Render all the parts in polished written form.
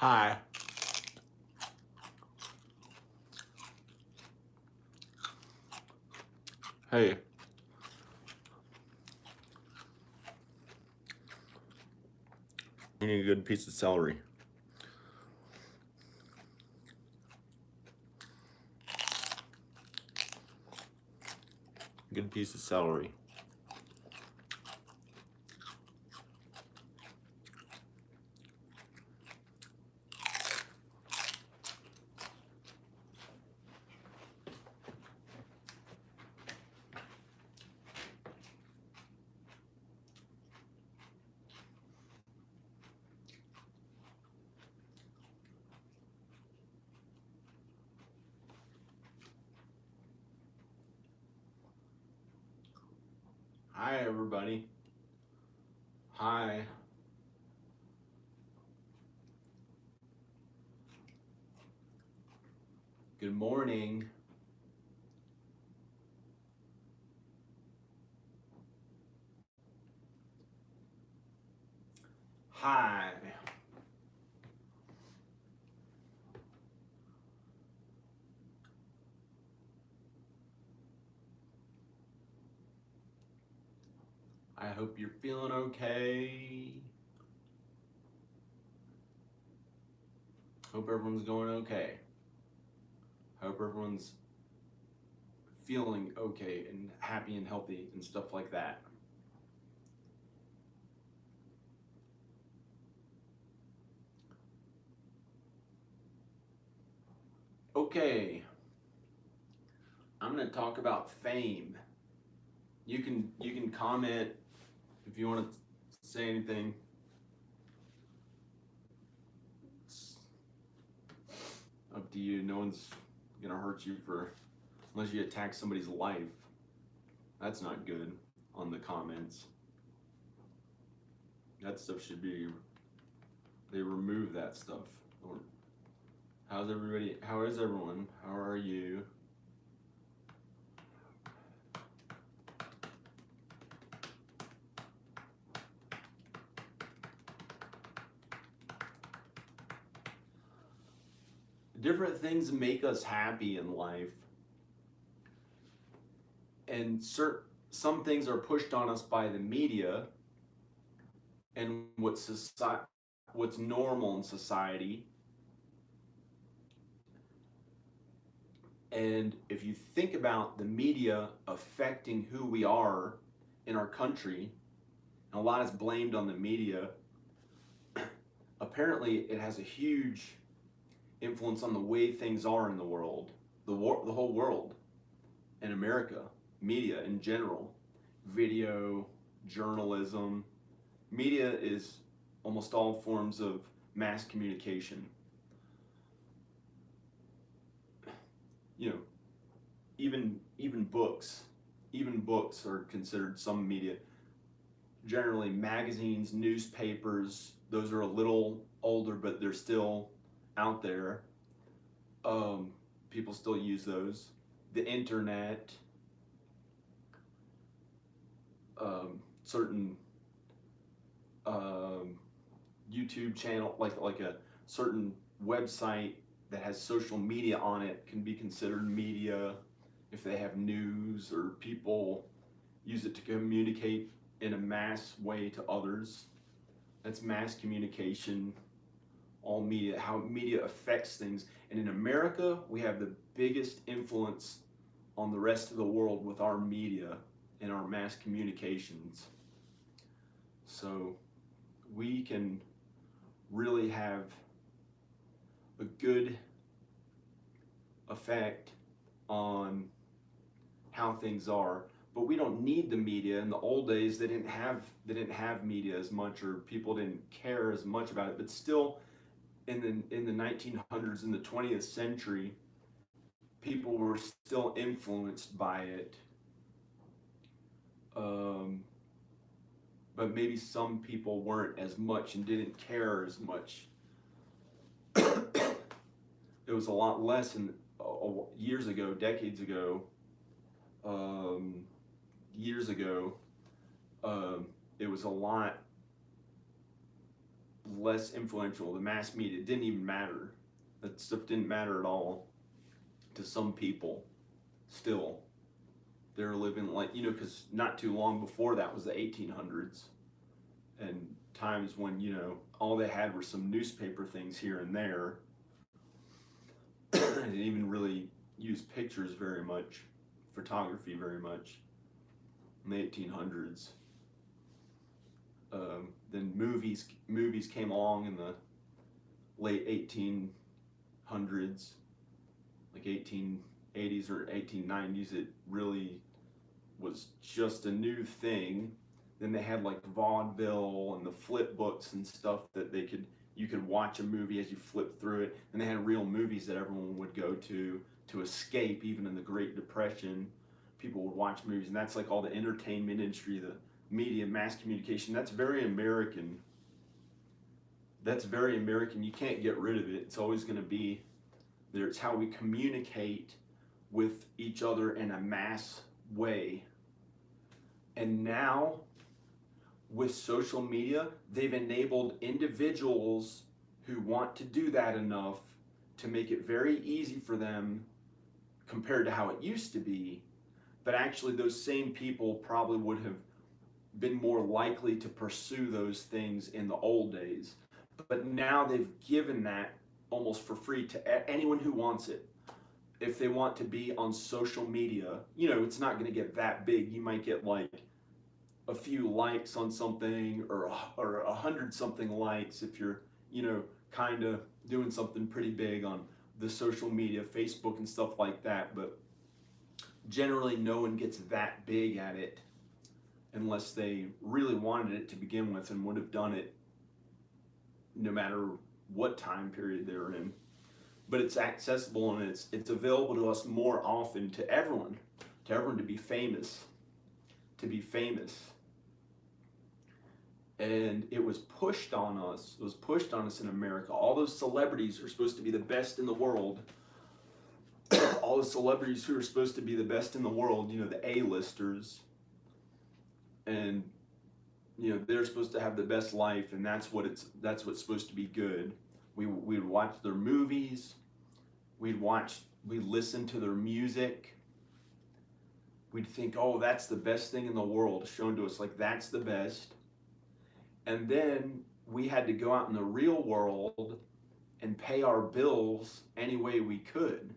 Hi. Hey. You need a good piece of celery. Good piece of celery. Hi, everybody. Hi. Good morning. Hi. I hope you're feeling okay. Hope everyone's going okay. Hope everyone's feeling okay and happy and healthy and stuff like that. Okay. I'm going to talk about fame. You can comment if you want to say anything. It's up to you. No one's gonna hurt you unless you attack somebody's life. That's not good on the comments. That stuff should be, they remove that stuff. Or how is everyone? How are you? Different things make us happy in life. And some things are pushed on us by the media and what's normal in society. And if you think about the media affecting who we are in our country, and a lot is blamed on the media, apparently it has a huge influence on the way things are in the world, the whole world, in America, media in general, video, journalism. Media is almost all forms of mass communication. You know, even books are considered some media. Generally, magazines, newspapers, those are a little older, but they're still out there. People still use those. The internet, certain YouTube channel, like a certain website that has social media on it can be considered media if they have news or people use it to communicate in a mass way to others. That's mass communication, all media, how media affects things. And in America, we have the biggest influence on the rest of the world with our media and our mass communications. So we can really have a good effect on how things are, but we don't need the media. In the old days, they didn't have media as much, or people didn't care as much about it. But still, in the 1900s, in the 20th century, people were still influenced by it. But maybe some people weren't as much and didn't care as much. It was a lot less years ago, decades ago, years ago. It was a lot less influential. The mass media didn't even matter. That stuff didn't matter at all to some people. Still, they're living like, because not too long before that was the 1800s, and times when, all they had were some newspaper things here and there. They didn't even really use pictures very much, photography very much in the 1800s. Then movies came along in the late 1800s, like 1880s or 1890s. It really was just a new thing. Then they had like vaudeville and the flip books and stuff that you could watch a movie as you flip through it. And they had real movies that everyone would go to escape. Even in the Great Depression, people would watch movies, and that's like all the entertainment industry, the media, mass communication. That's very American. That's very American. You can't get rid of it. It's always going to be there. It's how we communicate with each other in a mass way. And now, with social media, they've enabled individuals who want to do that enough to make it very easy for them compared to how it used to be. But actually, those same people probably would have been more likely to pursue those things in the old days. But now they've given that almost for free to anyone who wants it. If they want to be on social media, it's not going to get that big. You might get like a few likes on something, or 100 something likes if you're, kind of doing something pretty big on the social media, Facebook and stuff like that. But generally, no one gets that big at it unless they really wanted it to begin with and would have done it no matter what time period they were in. But it's accessible, and it's available to us more often, to everyone to be famous. And it was pushed on us. It was pushed on us in America. All those celebrities are supposed to be the best in the world. All the celebrities who are supposed to be the best in the world, the A-listers. And they're supposed to have the best life, and that's what's supposed to be good. We'd watch their movies. We'd listen to their music. We'd think, oh, that's the best thing in the world, shown to us like that's the best. And then we had to go out in the real world and pay our bills any way we could.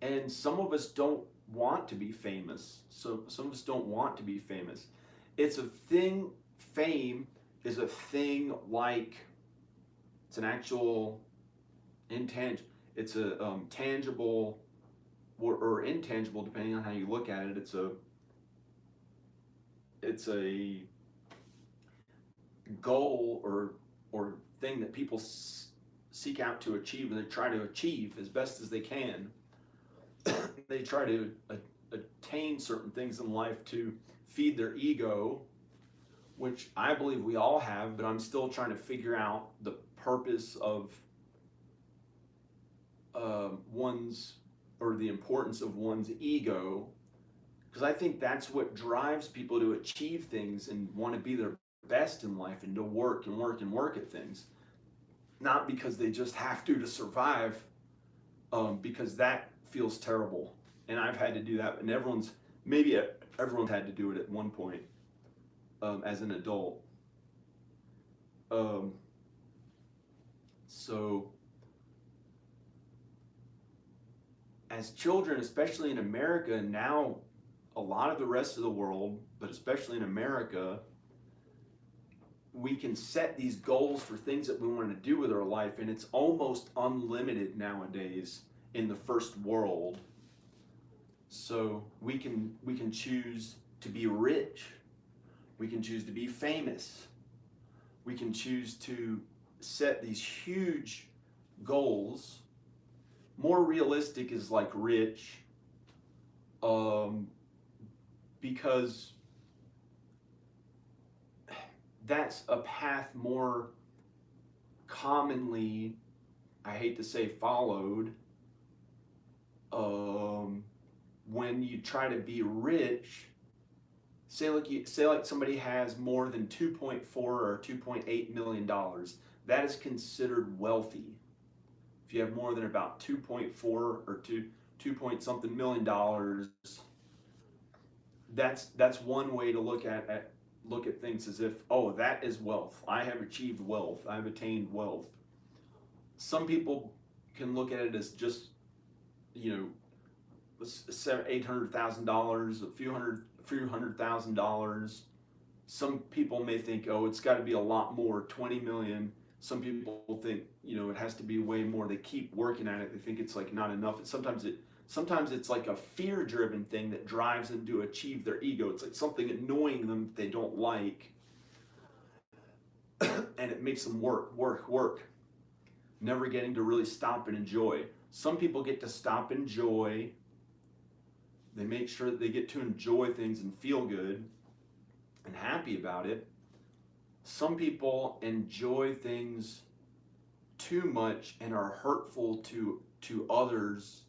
And some of us don't want to be famous. So some of us don't want to be famous. It's a thing. Fame is a thing like, it's an actual intangible. It's a tangible or intangible, depending on how you look at it. It's a goal or thing that people seek out to achieve, and they try to achieve as best as they can. They try to attain certain things in life to feed their ego, which I believe we all have, but I'm still trying to figure out the purpose of the importance of one's ego, because I think that's what drives people to achieve things and want to be their best in life, and to work and work and work at things, not because they just have to survive, because that feels terrible, and I've had to do that, and everyone's had to do it at one point as an adult. So as children, especially in America, and now a lot of the rest of the world, but especially in America, we can set these goals for things that we want to do with our life, and it's almost unlimited nowadays in the first world. So we can choose to be rich. We can choose to be famous. We can choose to set these huge goals. More realistic is like rich, because that's a path more commonly, I hate to say followed, when you try to be rich. say like somebody has more than 2.4 or 2.8 million dollars, that is considered wealthy. If you have more than about 2.4 or 2 point something million dollars, that's one way to look at things, as if, oh, that is wealth. I have achieved wealth. I've attained wealth. Some people can look at it as just, you know, $800,000, a few hundred thousand dollars. Some people may think, oh, it's got to be a lot more, 20 million. Some people think, you know, it has to be way more. They keep working at it. They think it's like not enough. And sometimes it's like a fear-driven thing that drives them to achieve their ego. It's like something annoying them that they don't like, and it makes them work, never getting to really stop and enjoy. Some people get to stop and enjoy. They make sure that they get to enjoy things and feel good and happy about it. Some people enjoy things too much and are hurtful to others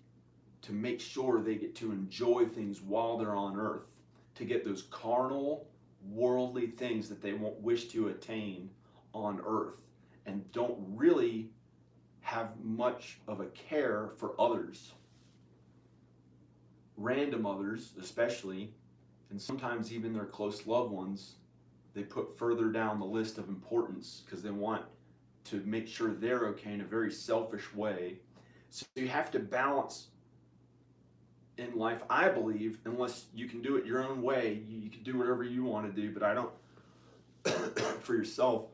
to make sure they get to enjoy things while they're on earth, to get those carnal, worldly things that they won't wish to attain on earth, and don't really have much of a care for others. Random others, especially, and sometimes even their close loved ones, they put further down the list of importance because they want to make sure they're okay in a very selfish way. So you have to balance in life, I believe. Unless you can do it your own way, you can do whatever you want to do, but I don't for yourself.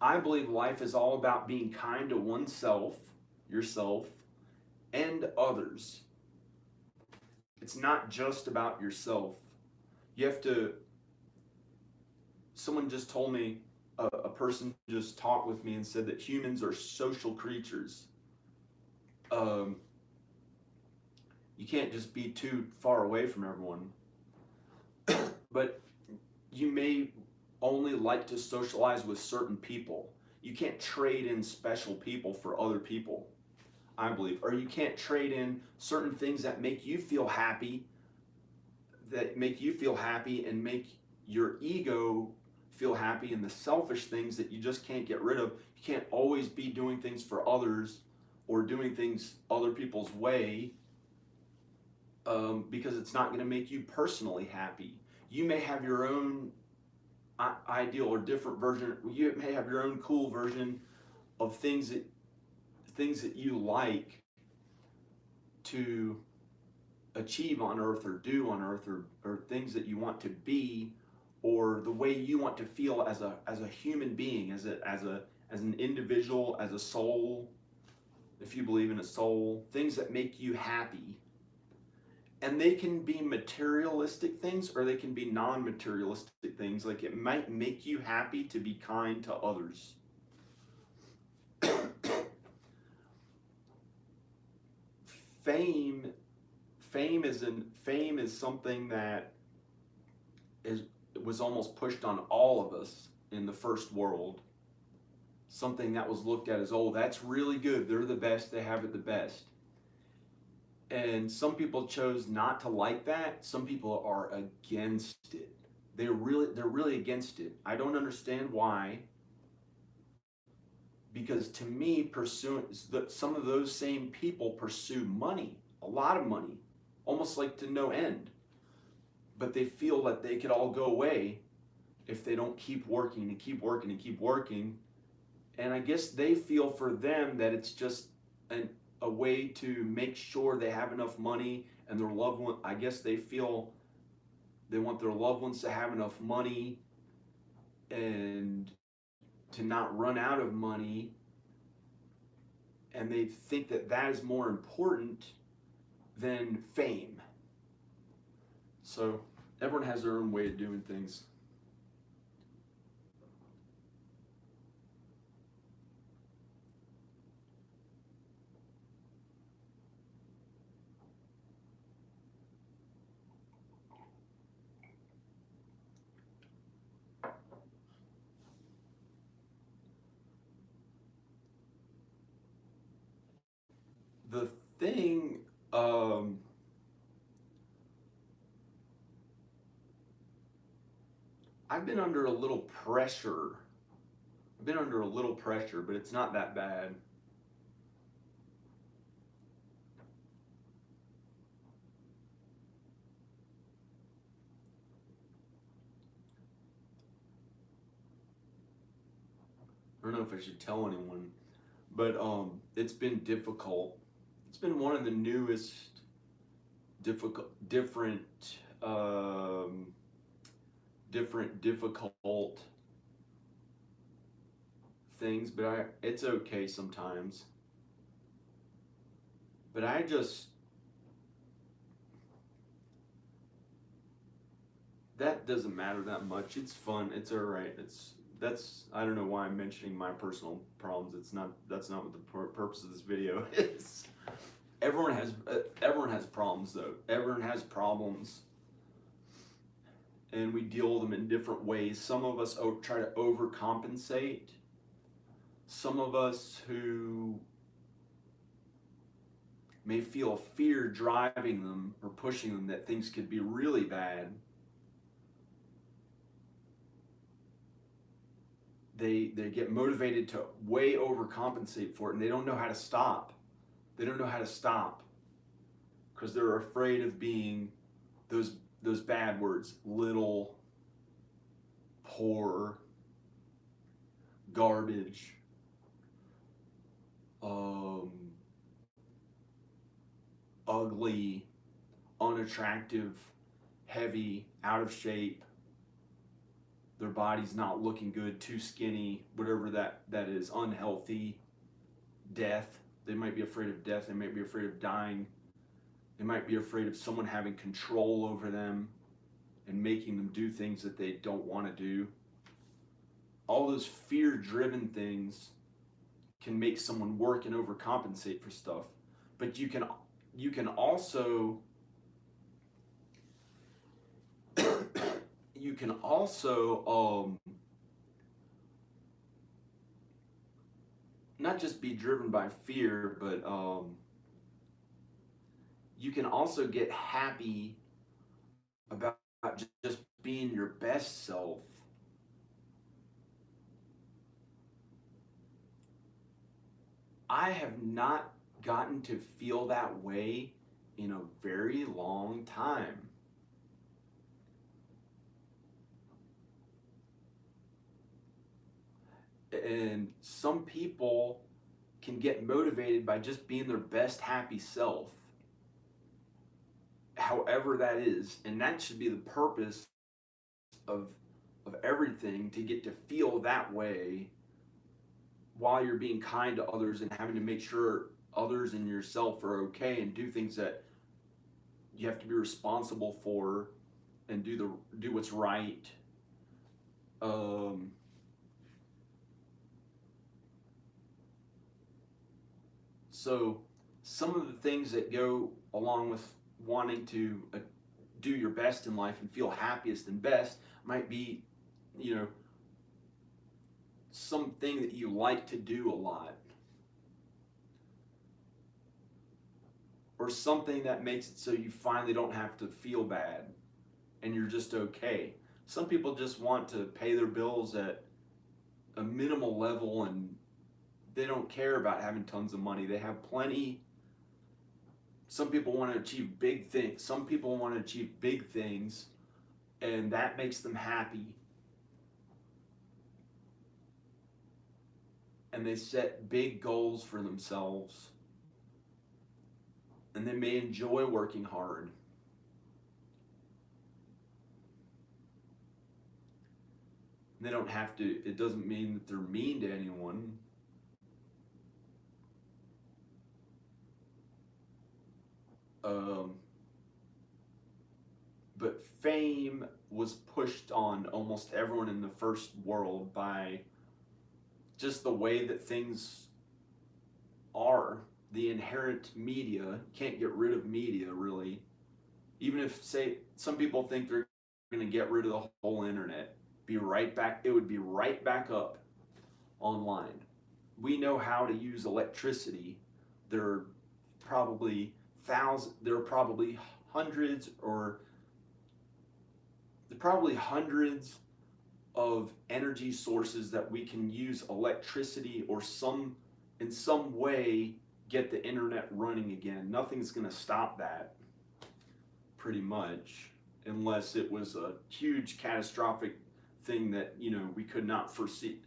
I believe life is all about being kind to oneself, yourself, and others. It's not just about yourself. You have to, someone just told me, a person just talked with me and said that humans are social creatures. You can't just be too far away from everyone. But you may only like to socialize with certain people. You can't trade in special people for other people, I believe. Or you can't trade in certain things that make you feel happy, and make your ego feel happy, and the selfish things that you just can't get rid of. You can't always be doing things for others or doing things other people's way, because it's not going to make you personally happy. You may have your own ideal or different version. You may have your own cool version of things that you like to achieve on earth or do on earth, or things that you want to be, or the way you want to feel as a human being, as an individual, as a soul, if you believe in a soul, things that make you happy. And they can be materialistic things, or they can be non-materialistic things. Like, it might make you happy to be kind to others. Fame is something that was almost pushed on all of us in the first world. Something that was looked at as, oh, that's really good. They're the best. They have it the best. And some people chose not to like that. Some people are against it. They're really against it. I don't understand why. Because to me, some of those same people pursue money, a lot of money, almost like to no end. But they feel that they could all go away if they don't keep working and keep working and keep working. And I guess they feel for them that it's just a way to make sure they have enough money, and their loved one, I guess they feel they want their loved ones to have enough money and to not run out of money. And they think that that is more important than fame. So everyone has their own way of doing things. The thing, I've been under a little pressure. I've been under a little pressure, but it's not that bad. I don't know if I should tell anyone, but it's been difficult. It's been one of the newest different um, difficult things, but it's okay sometimes. But I just that doesn't matter that much. It's fun. It's all right. It's that's I don't know why I'm mentioning my personal problems. It's not that's not what the purpose of this video is. Everyone has problems though. Everyone has problems, and we deal with them in different ways. Some of us try to overcompensate. Some of us who may feel fear driving them or pushing them that things could be really bad. They get motivated to way overcompensate for it, and they don't know how to stop. They don't know how to stop because they're afraid of being those bad words: little, poor, garbage, ugly, unattractive, heavy, out of shape. Their body's not looking good, too skinny, whatever that is, unhealthy, death. They might be afraid of death. They might be afraid of dying. They might be afraid of someone having control over them and making them do things that they don't want to do. All those fear-driven things can make someone work and overcompensate for stuff. But you can also not just be driven by fear, but you can also get happy about just being your best self. I have not gotten to feel that way in a very long time. And some people can get motivated by just being their best happy self, however that is, and that should be the purpose of everything, to get to feel that way while you're being kind to others and having to make sure others and yourself are okay and do things that you have to be responsible for and do what's right. So some of the things that go along with wanting to do your best in life and feel happiest and best might be, something that you like to do a lot, or something that makes it so you finally don't have to feel bad and you're just okay. Some people just want to pay their bills at a minimal level and they don't care about having tons of money. They have plenty. Some people want to achieve big things. Some people want to achieve big things, and that makes them happy. And they set big goals for themselves. And they may enjoy working hard. And they don't have to, it doesn't mean that they're mean to anyone. But fame was pushed on almost everyone in the first world by just the way that things are. The inherent media, can't get rid of media really. Even if, say, some people think they're going to get rid of the whole internet, it would be right back up online. We know how to use electricity. There are probably hundreds of energy sources that we can use electricity or in some way get the internet running again. Nothing's going to stop that, pretty much, unless it was a huge catastrophic thing that, you know, we could not foresee,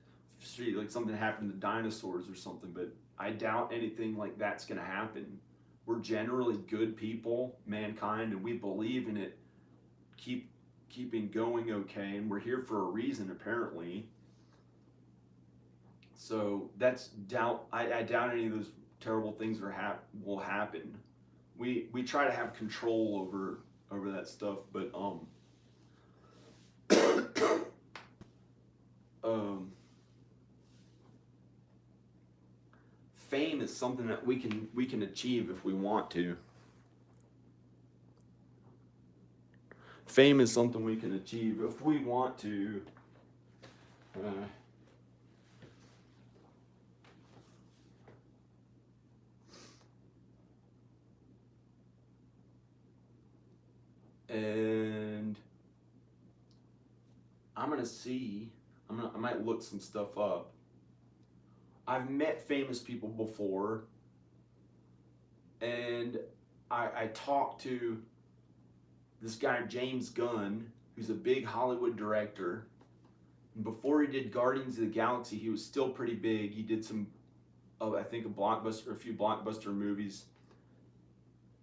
like something happened to dinosaurs or something. But I doubt anything like that's going to happen. We're generally good people, mankind, and we believe in it keeping going okay, and we're here for a reason, apparently. So that's doubt. I doubt any of those terrible things will happen. We try to have control over that stuff, but fame is something that we can achieve if we want to. Fame is something we can achieve if we want to. And I'm gonna see. I might look some stuff up. I've met famous people before, and I talked to this guy James Gunn, who's a big Hollywood director. And before he did Guardians of the Galaxy, he was still pretty big. He did some, I think, a few blockbuster movies.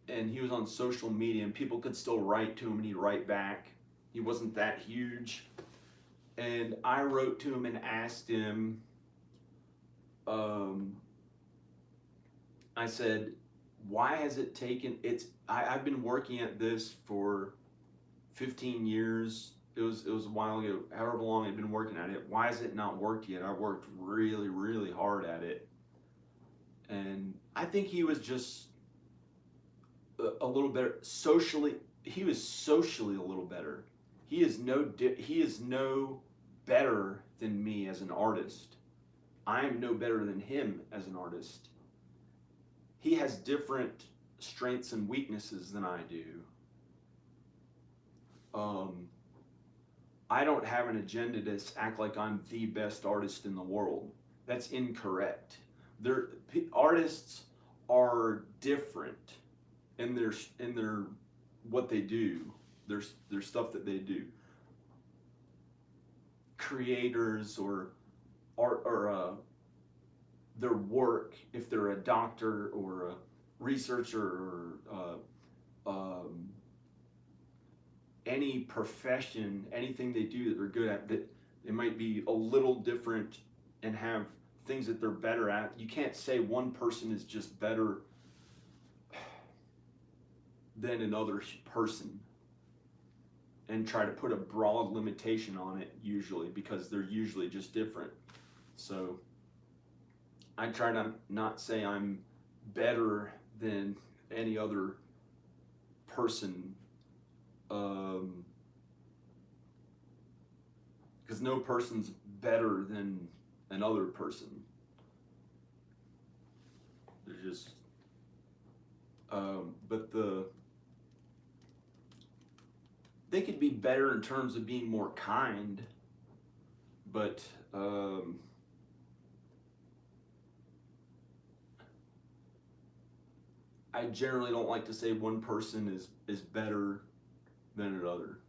And he was on social media, and people could still write to him, and he'd write back. He wasn't that huge. And I wrote to him and asked him, I said, why has it taken, I've been working at this for 15 years. It was a while ago, however long I've been working at it. Why has it not worked yet? I worked really, really hard at it. And I think he was just a little better socially. He was socially a little better. He is no better than me as an artist. I am no better than him as an artist. He has different strengths and weaknesses than I do. I don't have an agenda to act like I'm the best artist in the world. That's incorrect. Artists are different in their what they do. There's stuff that they do. Creators or art or their work, if they're a doctor or a researcher or any profession, anything they do that they're good at, that it might be a little different and have things that they're better at. You can't say one person is just better than another person and try to put a broad limitation on it, usually, because they're usually just different. So I try to not say I'm better than any other person, because no person's better than another person. They're just, but they could be better in terms of being more kind, but I generally don't like to say one person is better than another.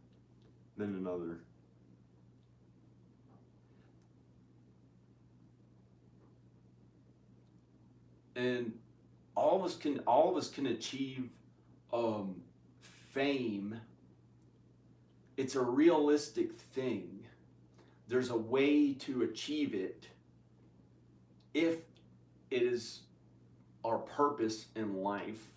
And all of us can achieve fame. It's a realistic thing. There's a way to achieve it if it is our purpose in life.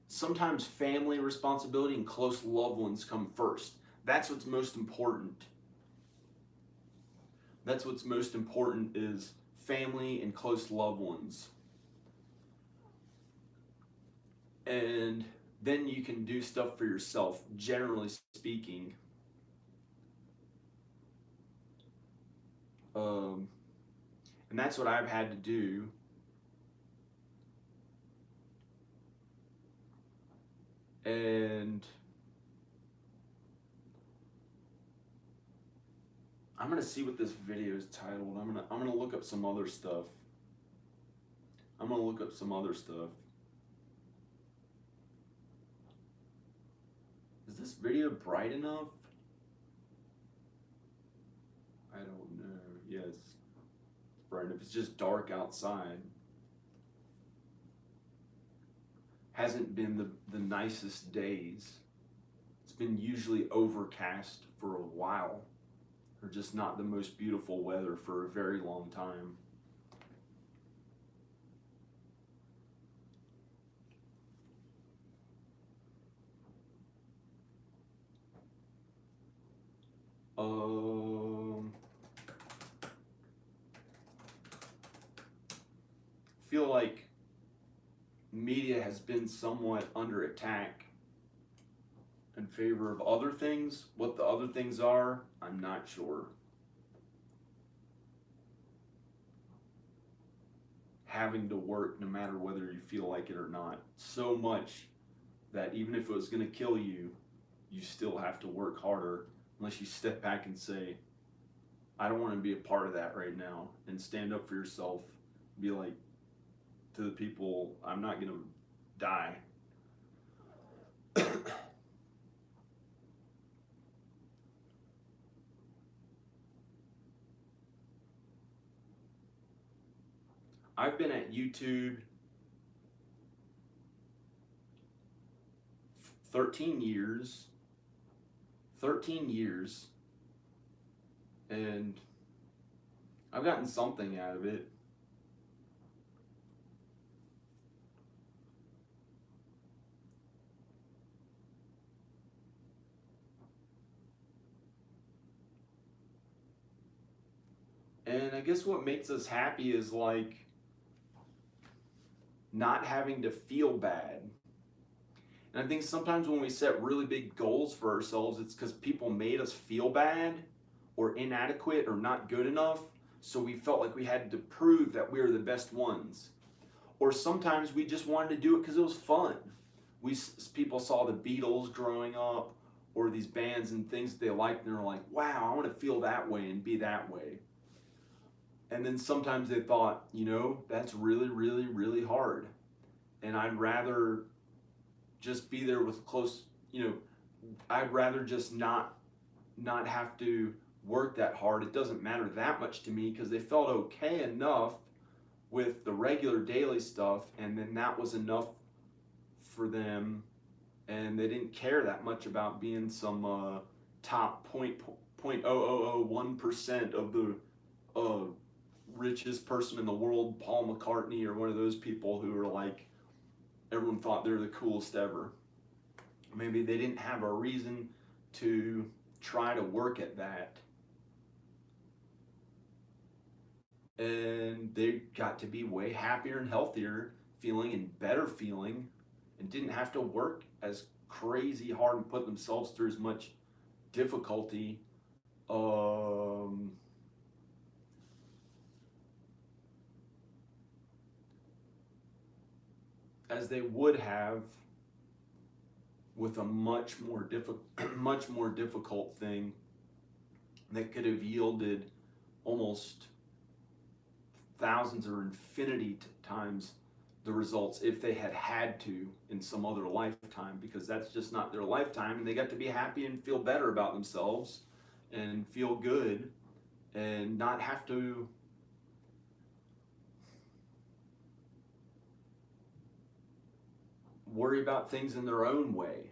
Sometimes family responsibility and close loved ones come first. That's what's most important. That's what's most important, is family and close loved ones. And then you can do stuff for yourself, generally speaking. And that's what I've had to do. And I'm gonna see what this video is titled. I'm gonna look up some other stuff. Is this video bright enough? I don't know. Yes, it's bright enough. It's just dark outside. Hasn't been the nicest days. It's been usually overcast for a while, or just not the most beautiful weather for a very long time. Feel like media has been somewhat under attack in favor of other things. What the other things are, I'm not sure. Having to work no matter whether you feel like it or not. So much that even if it was going to kill you, you still have to work harder unless you step back and say, I don't want to be a part of that right now, and stand up for yourself. Be like to the people, I'm not going to die. I've been at YouTube 13 years, and I've gotten something out of it. And I guess what makes us happy is like not having to feel bad. And I think sometimes when we set really big goals for ourselves, it's because people made us feel bad or inadequate or not good enough. So we felt like we had to prove that we were the best ones. Or sometimes we just wanted to do it because it was fun. People saw the Beatles growing up, or these bands and things that they liked, and they're like, wow, I want to feel that way and be that way. And then sometimes they thought, that's really, really, really hard. And I'd rather just be there with close, I'd rather just not have to work that hard. It doesn't matter that much to me, because they felt okay enough with the regular daily stuff, and then that was enough for them, and they didn't care that much about being some top 0.0001% of the richest person in the world, Paul McCartney, or one of those people who are like, everyone thought they're the coolest ever. Maybe they didn't have a reason to try to work at that. And they got to be way happier and healthier feeling and better feeling, and didn't have to work as crazy hard and put themselves through as much difficulty. As they would have with a much more difficult thing that could have yielded almost thousands or infinity times the results if they had to in some other lifetime, because that's just not their lifetime, and they got to be happy and feel better about themselves and feel good and not have to worry about things in their own way.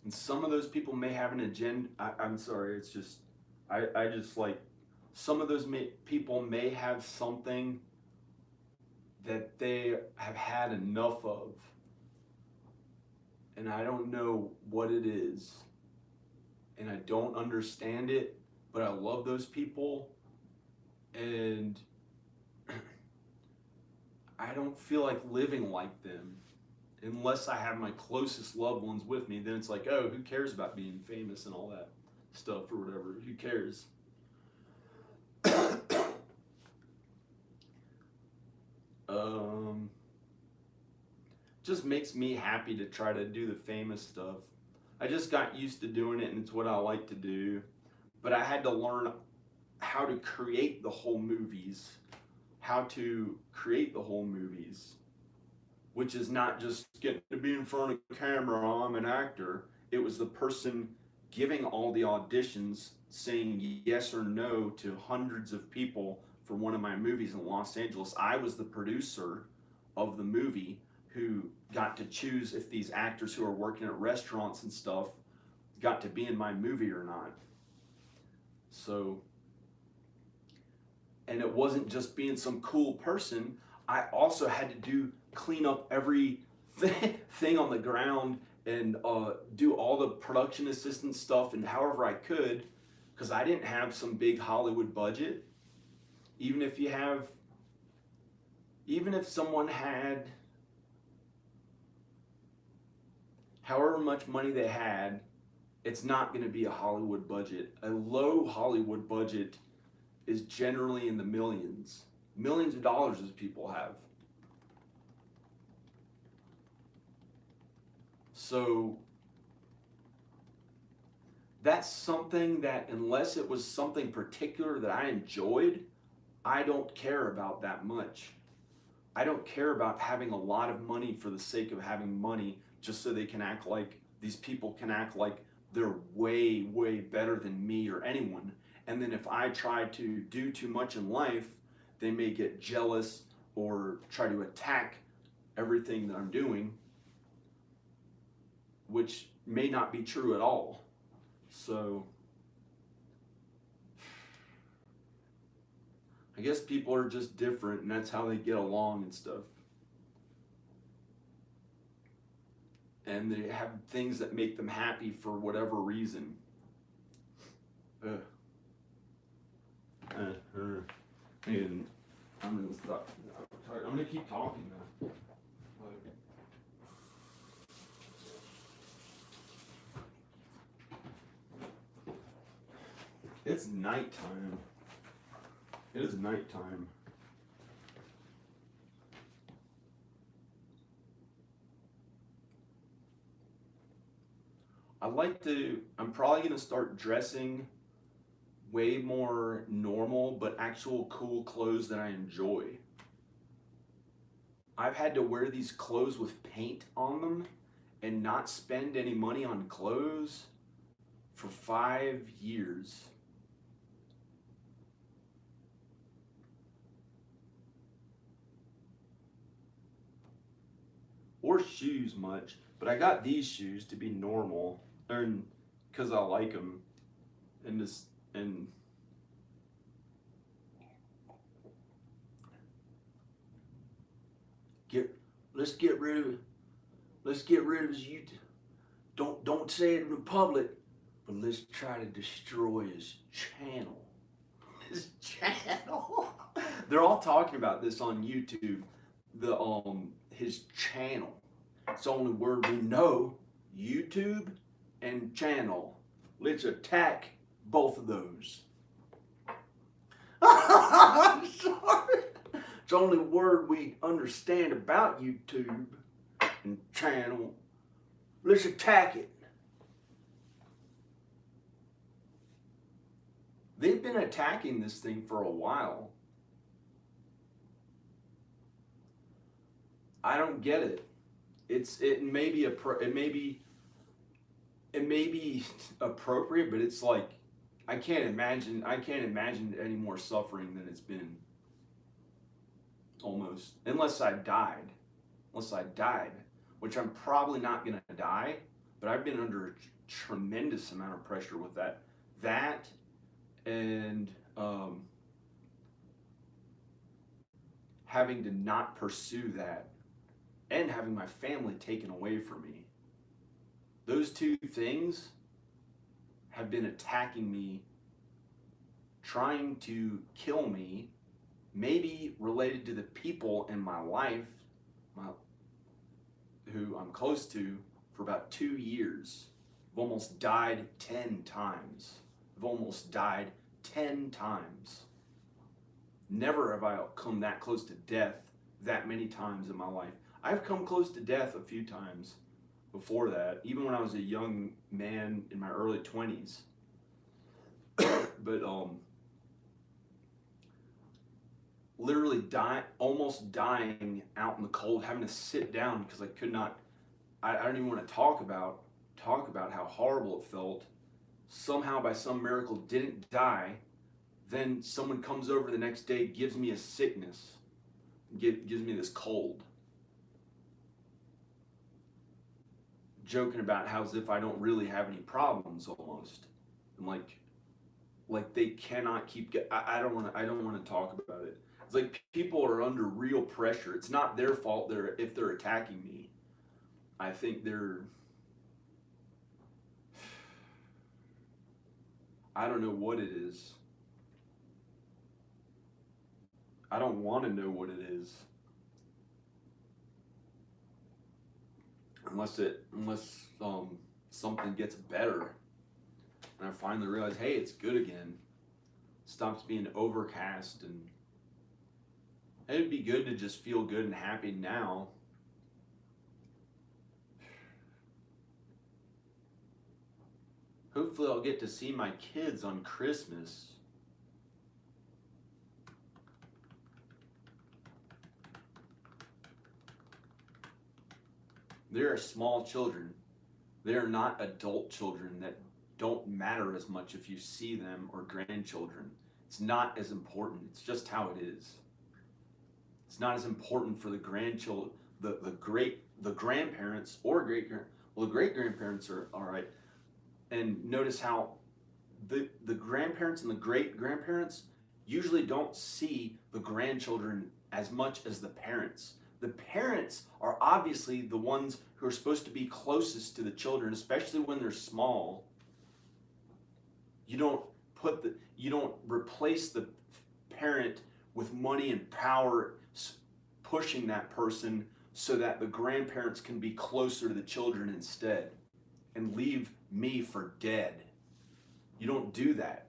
And some of those people may have an agenda. I'm sorry, it's just, I just like, some of those people may have something that they have had enough of. And I don't know what it is. And I don't understand it, but I love those people. And I don't feel like living like them. Unless I have my closest loved ones with me, then it's like, oh, who cares about being famous and all that stuff or whatever? Who cares? just makes me happy to try to do the famous stuff. I just got used to doing it, and it's what I like to do. But I had to learn how to create the whole movies, which is not just getting to be in front of the camera, I'm an actor. It was the person giving all the auditions, saying yes or no to hundreds of people for one of my movies in Los Angeles. I was the producer of the movie who got to choose if these actors who are working at restaurants and stuff got to be in my movie or not. So, and it wasn't just being some cool person. I also had to clean up every thing on the ground and do all the production assistant stuff and however I could, because I didn't have some big Hollywood budget. Even if someone had however much money they had, it's not going to be a Hollywood budget. A low Hollywood budget is generally in the millions of dollars as people have. So that's something that, unless it was something particular that I enjoyed, I don't care about that much. I don't care about having a lot of money for the sake of having money, just so they can act like, these people can act like they're way, way better than me or anyone. And then if I try to do too much in life, they may get jealous or try to attack everything that I'm doing, which may not be true at all. So I guess people are just different, and that's how they get along and stuff. And they have things that make them happy for whatever reason. And I'm gonna stop. I'm gonna keep talking now. It's nighttime. It is nighttime. I'm probably gonna start dressing way more normal, but actual cool clothes that I enjoy. I've had to wear these clothes with paint on them and not spend any money on clothes for 5 years. Or shoes much, but I got these shoes to be normal, and because I like them, and let's get rid of his YouTube. Don't say it in public, but let's try to destroy his channel. His channel. They're all talking about this on YouTube. His channel. It's the only word we know. YouTube and channel. Let's attack both of those. I'm sorry. It's the only word we understand about YouTube and channel. Let's attack it. They've been attacking this thing for a while. I don't get it. It may be appropriate, but it's like I can't imagine any more suffering than it's been. Almost, unless I died, which I'm probably not gonna die, but I've been under a tremendous amount of pressure with that, and having to not pursue that, and having my family taken away from me. Those two things have been attacking me, trying to kill me, maybe related to the people in my life who I'm close to, for about 2 years. I've almost died 10 times. Never have I come that close to death that many times in my life. I've come close to death a few times before that, even when I was a young man in my early 20s. But literally almost dying out in the cold, having to sit down because I could not. I don't even want to talk about how horrible it felt. Somehow, by some miracle, didn't die. Then someone comes over the next day, gives me a sickness, gives me this cold, joking about how as if I don't really have any problems almost, and like they cannot keep. I don't want to talk about it. It's like people are under real pressure. It's not their fault. If they're attacking me. I think I don't know what it is. I don't want to know what it is. Unless something gets better. And I finally realize, hey, it's good again. Stops being overcast, and it'd be good to just feel good and happy now. Hopefully I'll get to see my kids on Christmas. They are small children. They are not adult children that don't matter as much if you see them, or grandchildren. It's not as important. It's just how it is. It's not as important for the grandchildren, the grandparents or the great grandparents are all right. And notice how the grandparents and the great grandparents usually don't see the grandchildren as much as the parents. The parents are obviously the ones who are supposed to be closest to the children, especially when they're small. You don't replace the parent with money and power, pushing that person so that the grandparents can be closer to the children instead and leave me for dead. You don't do that.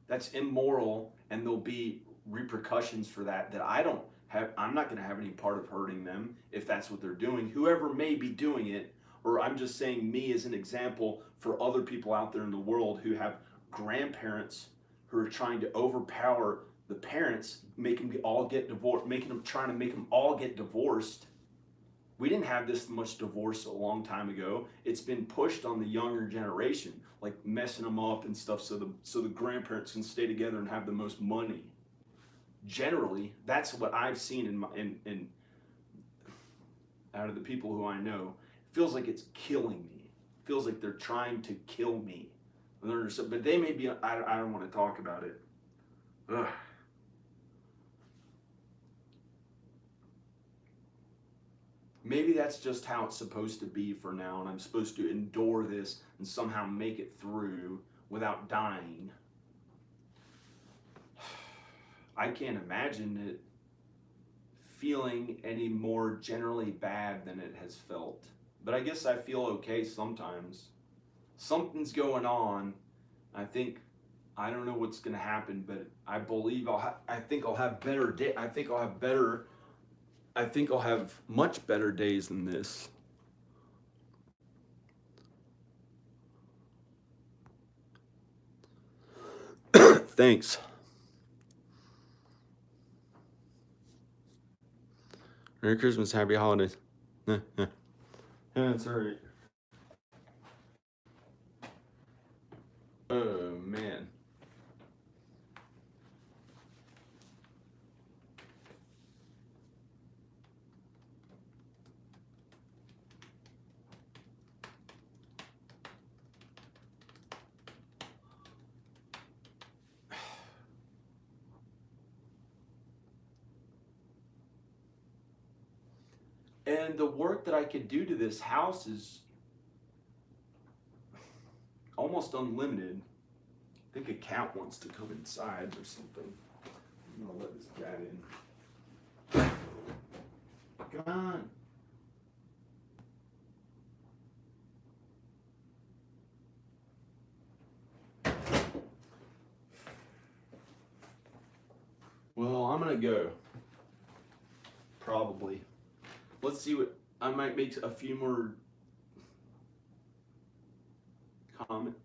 That's immoral, and there'll be repercussions for that I'm not going to have any part of hurting them if that's what they're doing, whoever may be doing it. Or I'm just saying me as an example for other people out there in the world who have grandparents who are trying to overpower the parents, making them all get divorced, trying to make them all get divorced. We didn't have this much divorce a long time ago. It's been pushed on the younger generation, like messing them up and stuff, so the grandparents can stay together and have the most money. Generally, that's what I've seen in out of the people who I know. It feels like it's killing me. It feels like they're trying to kill me. But they may be. I don't want to talk about it. Ugh. Maybe that's just how it's supposed to be for now, and I'm supposed to endure this and somehow make it through without dying. I can't imagine it feeling any more generally bad than it has felt. But I guess I feel okay sometimes. Something's going on. I don't know what's going to happen, but I believe I think I'll have better day. I think I'll have much better days than this. Thanks. Merry Christmas, happy holidays. Yeah, that's all right. Oh man. And the work that I could do to this house is almost unlimited. I think a cat wants to come inside or something. I'm gonna let this cat in. Come on. Well, I'm gonna go. Probably. let's see what I might make a few more comments.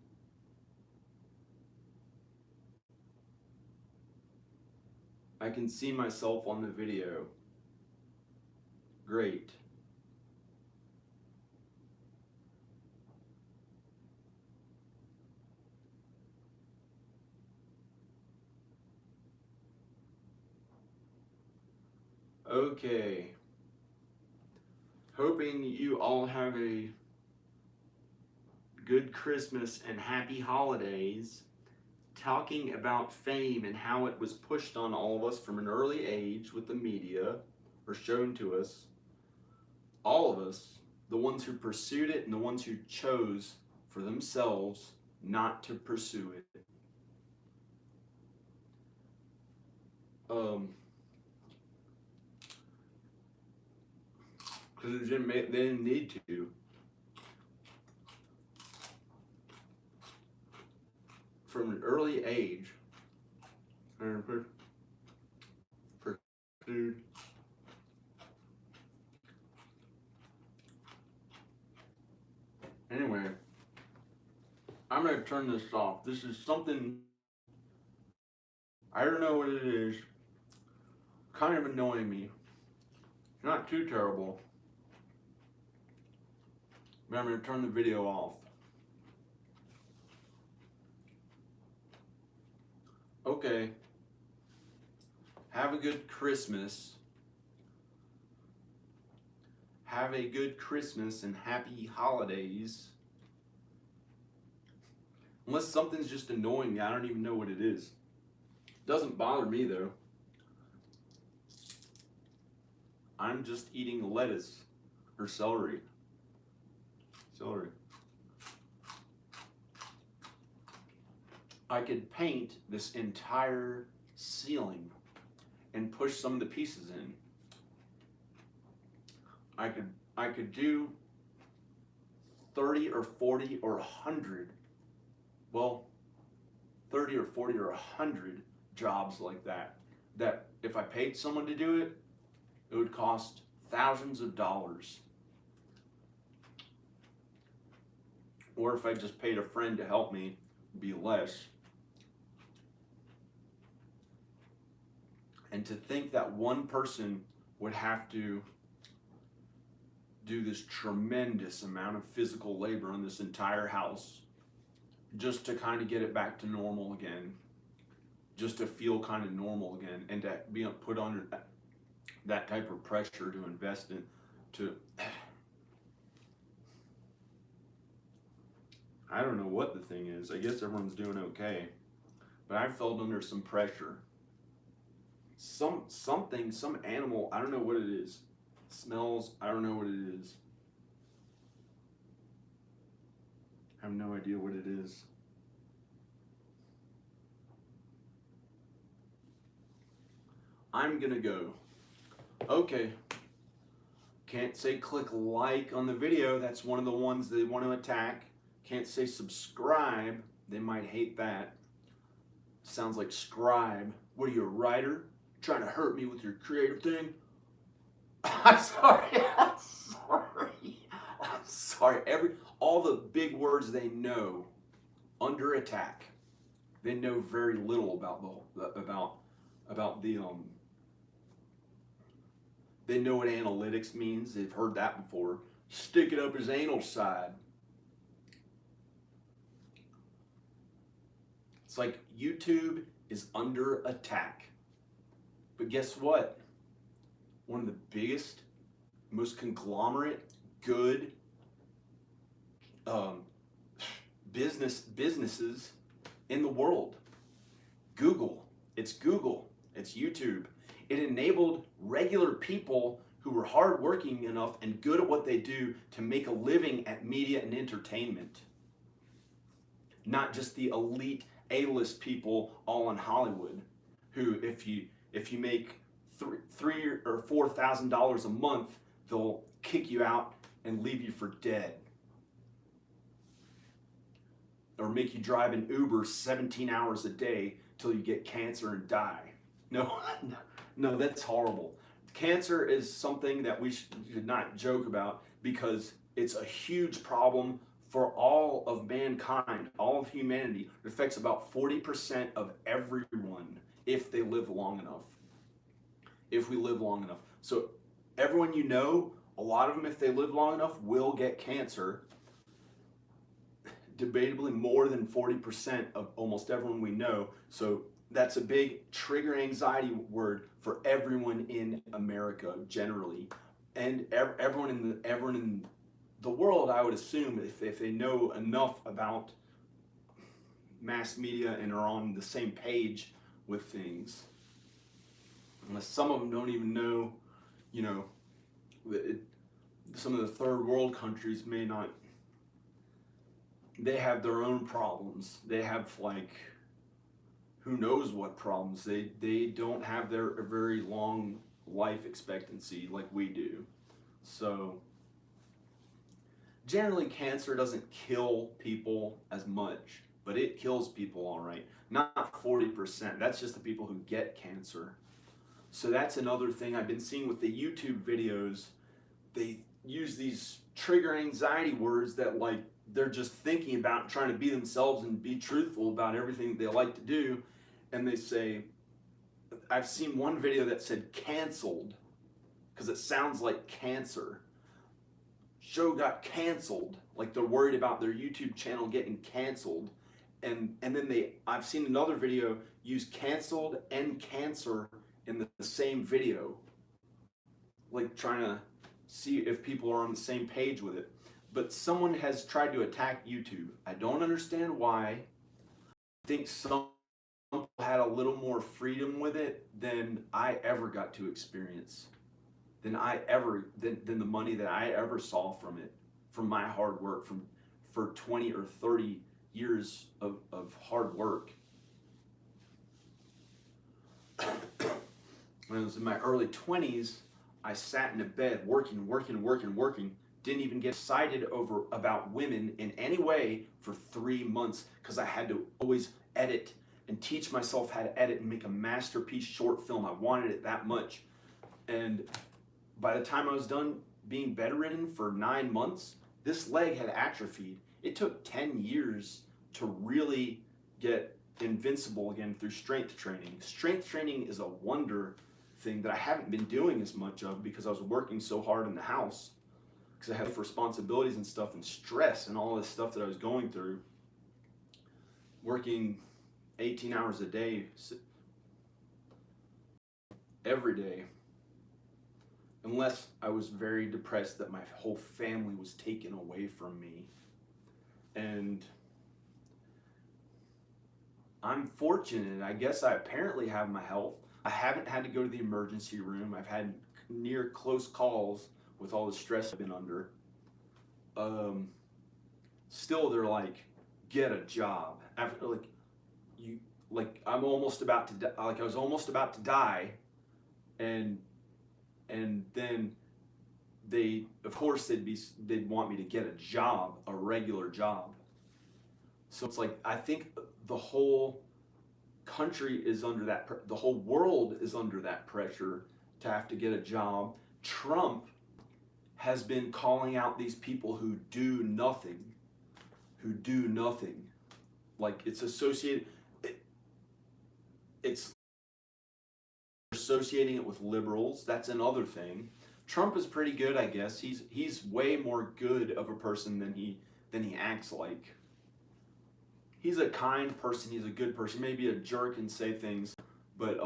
I can see myself on the video. Great. Okay. Hoping you all have a good Christmas and happy holidays. Talking about fame and how it was pushed on all of us from an early age with the media, or shown to us. All of us, the ones who pursued it and the ones who chose for themselves not to pursue it. Because they didn't need to. From an early age, and pursued. Anyway, I'm going to turn this off. This is something, I don't know what it is, kind of annoying me. Not too terrible. But I'm going to turn the video off. Okay. Have a good Christmas. Have a good Christmas and happy holidays. Unless something's just annoying me, I don't even know what it is. Doesn't bother me though. I'm just eating lettuce or celery. Celery. I could paint this entire ceiling and push some of the pieces in. I could do 30 or 40 or 100, well, 30 or 40 or 100 jobs like that. That if I paid someone to do it, it would cost thousands of dollars. Or if I just paid a friend to help me, it'd be less. And to think that one person would have to do this tremendous amount of physical labor on this entire house just to kind of get it back to normal again, just to feel kind of normal again, and to be put under that type of pressure to invest in, to, I don't know what the thing is. I guess everyone's doing okay, but I felt under some pressure. Some animal, I don't know what it is. Smells, I don't know what it is. I have no idea what it is. I'm gonna go. Okay. Can't say click like on the video. That's one of the ones they want to attack. Can't say subscribe. They might hate that. Sounds like scribe. What are you, a writer? Trying to hurt me with your creative thing? I'm sorry. I'm sorry. All the big words they know, under attack. They know very little about the They know what analytics means. They've heard that before. Stick it up his anal side. It's like YouTube is under attack. But guess what? One of the biggest, most conglomerate, good businesses in the world. Google. It's Google. It's YouTube. It enabled regular people who were hardworking enough and good at what they do to make a living at media and entertainment. Not just the elite A-list people all in Hollywood, who if you make $3,000 or $4,000 a month, they'll kick you out and leave you for dead. Or make you drive an Uber 17 hours a day till you get cancer and die. No, that's horrible. Cancer is something that we should not joke about because it's a huge problem for all of mankind, all of humanity. It affects about 40% of everyone if they live long enough. If we live long enough. So everyone you know, a lot of them, if they live long enough, will get cancer. Debatably more than 40% of almost everyone we know. So that's a big trigger anxiety word for everyone in America generally, and everyone in the world. I would assume if they know enough about mass media and are on the same page with things. Unless some of them don't even know, you know, some of the third world countries may not. They have their own problems. They have like who knows what problems. They don't have a very long life expectancy like we do. So generally cancer doesn't kill people as much, but it kills people all right. Not 40%. That's just the people who get cancer. So that's another thing I've been seeing with the YouTube videos. They use these trigger anxiety words that like they're just thinking about and trying to be themselves and be truthful about everything they like to do. And they say, I've seen one video that said canceled because it sounds like cancer. Show got canceled, like they're worried about their YouTube channel getting canceled. And then I've seen another video use canceled and cancer in the same video, like trying to see if people are on the same page with it. But someone has tried to attack YouTube. I don't understand why. I think some people had a little more freedom with it than I ever got to experience, than the money that I ever saw from it, from my hard work, for 20 or 30 years of hard work. When I was in my early 20s, I sat in a bed working, didn't even get excited about women in any way for 3 months because I had to always edit and teach myself how to edit and make a masterpiece short film. I wanted it that much. And by the time I was done being bedridden for 9 months, this leg had atrophied. It took 10 years to really get invincible again through strength training. Strength training is a wonder thing that I haven't been doing as much of because I was working so hard in the house, because I had responsibilities and stuff and stress and all this stuff that I was going through. Working 18 hours a day every day, unless I was very depressed that my whole family was taken away from me. And I'm fortunate. I guess I apparently have my health. I haven't had to go to the emergency room. I've had near close calls with all the stress I've been under. Still, they're like, get a job. After I'm almost about to I was almost about to die, and then they'd want me to get a job, a regular job. So it's like, I think the whole country is under that, the whole world is under that pressure to have to get a job. Trump has been calling out these people who do nothing. Like it's associating it with liberals. That's another thing. Trump is pretty good, I guess. He's way more good of a person than he acts like. He's a kind person. He's a good person. Maybe a jerk and say things, but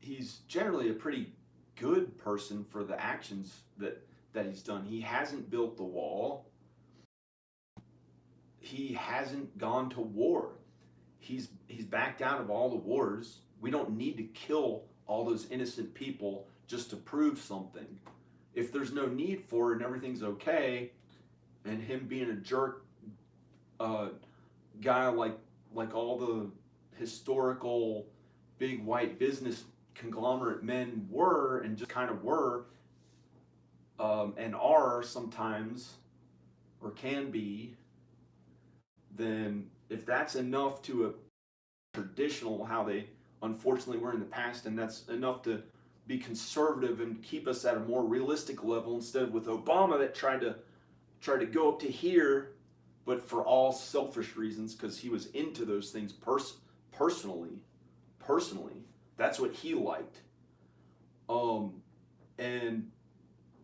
he's generally a pretty good person for the actions that he's done. He hasn't built the wall. He hasn't gone to war. He's backed out of all the wars. We don't need to kill all those innocent people just to prove something. If there's no need for it and everything's okay, and him being a jerk guy like all the historical big white business conglomerate men were and just kind of were and are sometimes, or can be, then if that's enough to a traditional how they unfortunately were in the past, and that's enough to be conservative and keep us at a more realistic level, instead of with Obama that tried to go up to here, but for all selfish reasons, because he was into those things personally. That's what he liked. And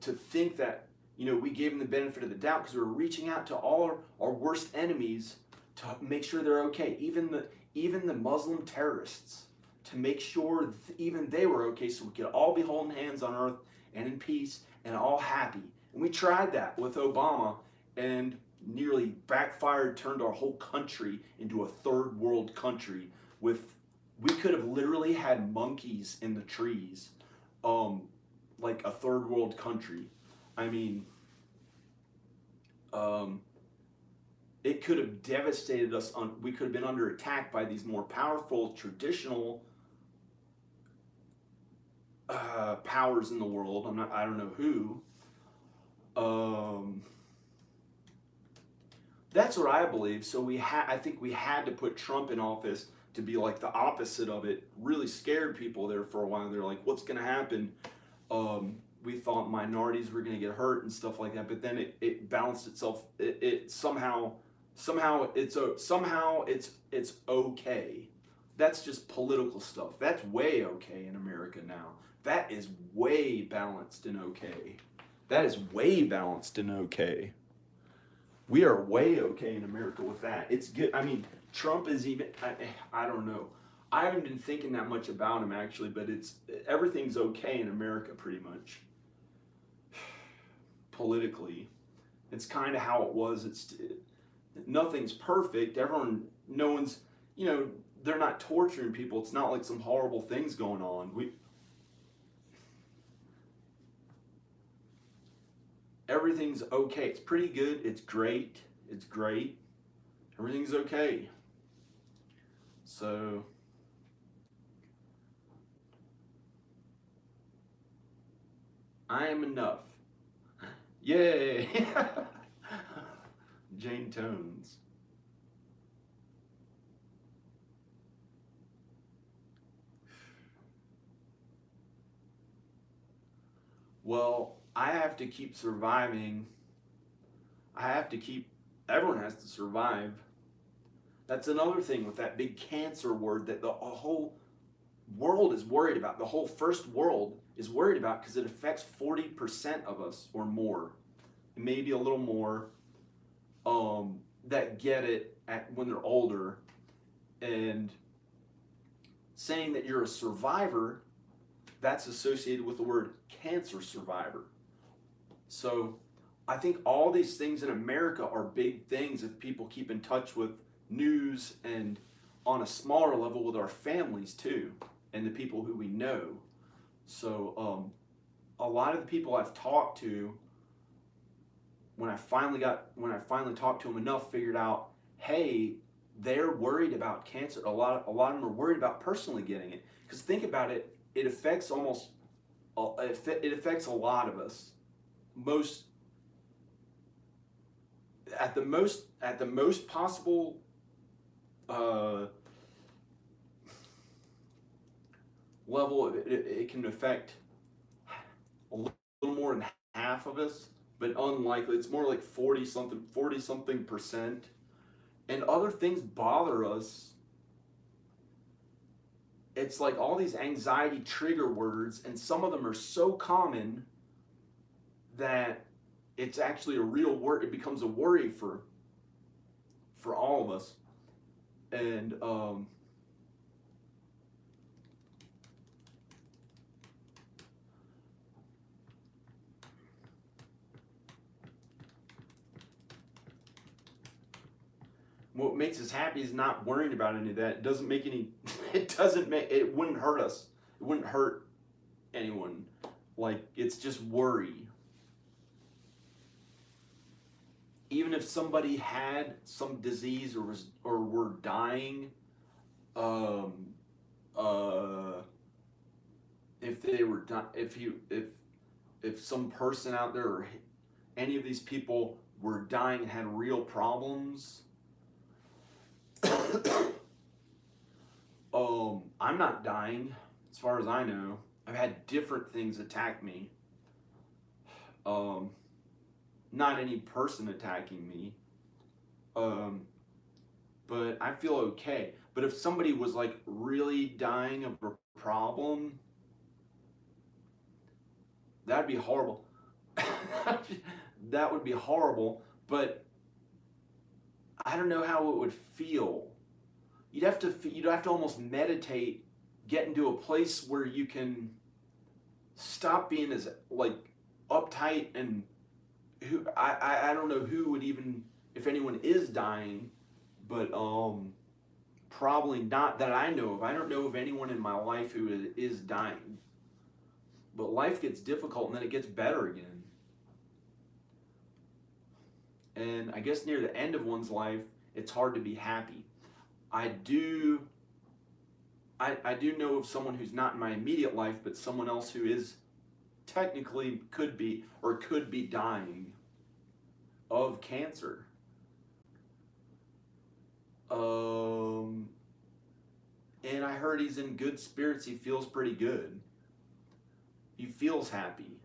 to think that, we gave him the benefit of the doubt because we were reaching out to all our worst enemies to make sure they're okay, even the Muslim terrorists, to make sure even they were okay, so we could all be holding hands on earth and in peace and all happy. And we tried that with Obama, and nearly backfired, turned our whole country into a third world country. We could have literally had monkeys in the trees, like a third world country. I mean, it could have devastated us. We could have been under attack by these more powerful, traditional powers in the world. I don't know who. That's what I believe. So I think we had to put Trump in office to be like the opposite of it. Really scared people there for a while. They're like, what's going to happen? We thought minorities were going to get hurt and stuff like that, but then it balanced itself. It somehow it's okay. That's just political stuff. That's way okay in America now. That is way balanced and okay. That is way balanced and okay. We are way okay in America with that. It's good. I mean, Trump is even, I don't know. I haven't been thinking that much about him actually, but everything's okay in America pretty much. Politically. It's kind of how it was. Nothing's perfect. No one's, they're not torturing people. It's not like some horrible things going on. Everything's okay. It's pretty good. It's great. Everything's okay. So, I am enough. Yay! Jane Tones. Well, I have to keep surviving. Everyone has to survive. That's another thing with that big cancer word that the whole world is worried about. The whole first world is worried about because it affects 40% of us or more, maybe a little more, that get it when they're older. And saying that you're a survivor, that's associated with the word cancer survivor. So I think all these things in America are big things if people keep in touch with news and on a smaller level with our families too and the people who we know. So a lot of the people I've talked to, when I finally talked to them enough, figured out, hey, they're worried about cancer. A lot of them are worried about personally getting it. Because think about it, it affects a lot of us. At the most possible level, it can affect a little more than half of us, but unlikely. It's more like 40 something percent. And other things bother us. It's like all these anxiety trigger words, and some of them are so common that it's actually a real word. It becomes a worry for all of us. And what makes us happy is not worrying about any of that. It doesn't make any, it wouldn't hurt us. It wouldn't hurt anyone. Like, it's just worry. Even if somebody had some disease or were dying, if some person out there or any of these people were dying and had real problems, I'm not dying, as far as I know. I've had different things attack me. Um, Not any person attacking me, um, but I feel okay. But if somebody was like really dying of a problem, that'd be horrible. That would be horrible, but I don't know how it would feel. You'd have to almost meditate, get into a place where you can stop being as like uptight and I don't know who would even, if anyone is dying, but probably not that I know of. I don't know of anyone in my life who is dying. But life gets difficult and then it gets better again. And I guess near the end of one's life, it's hard to be happy. I do I do know of someone who's not in my immediate life, but someone else who is technically could be dying of cancer. Um, and I heard he's in good spirits. He feels pretty good. He feels happy.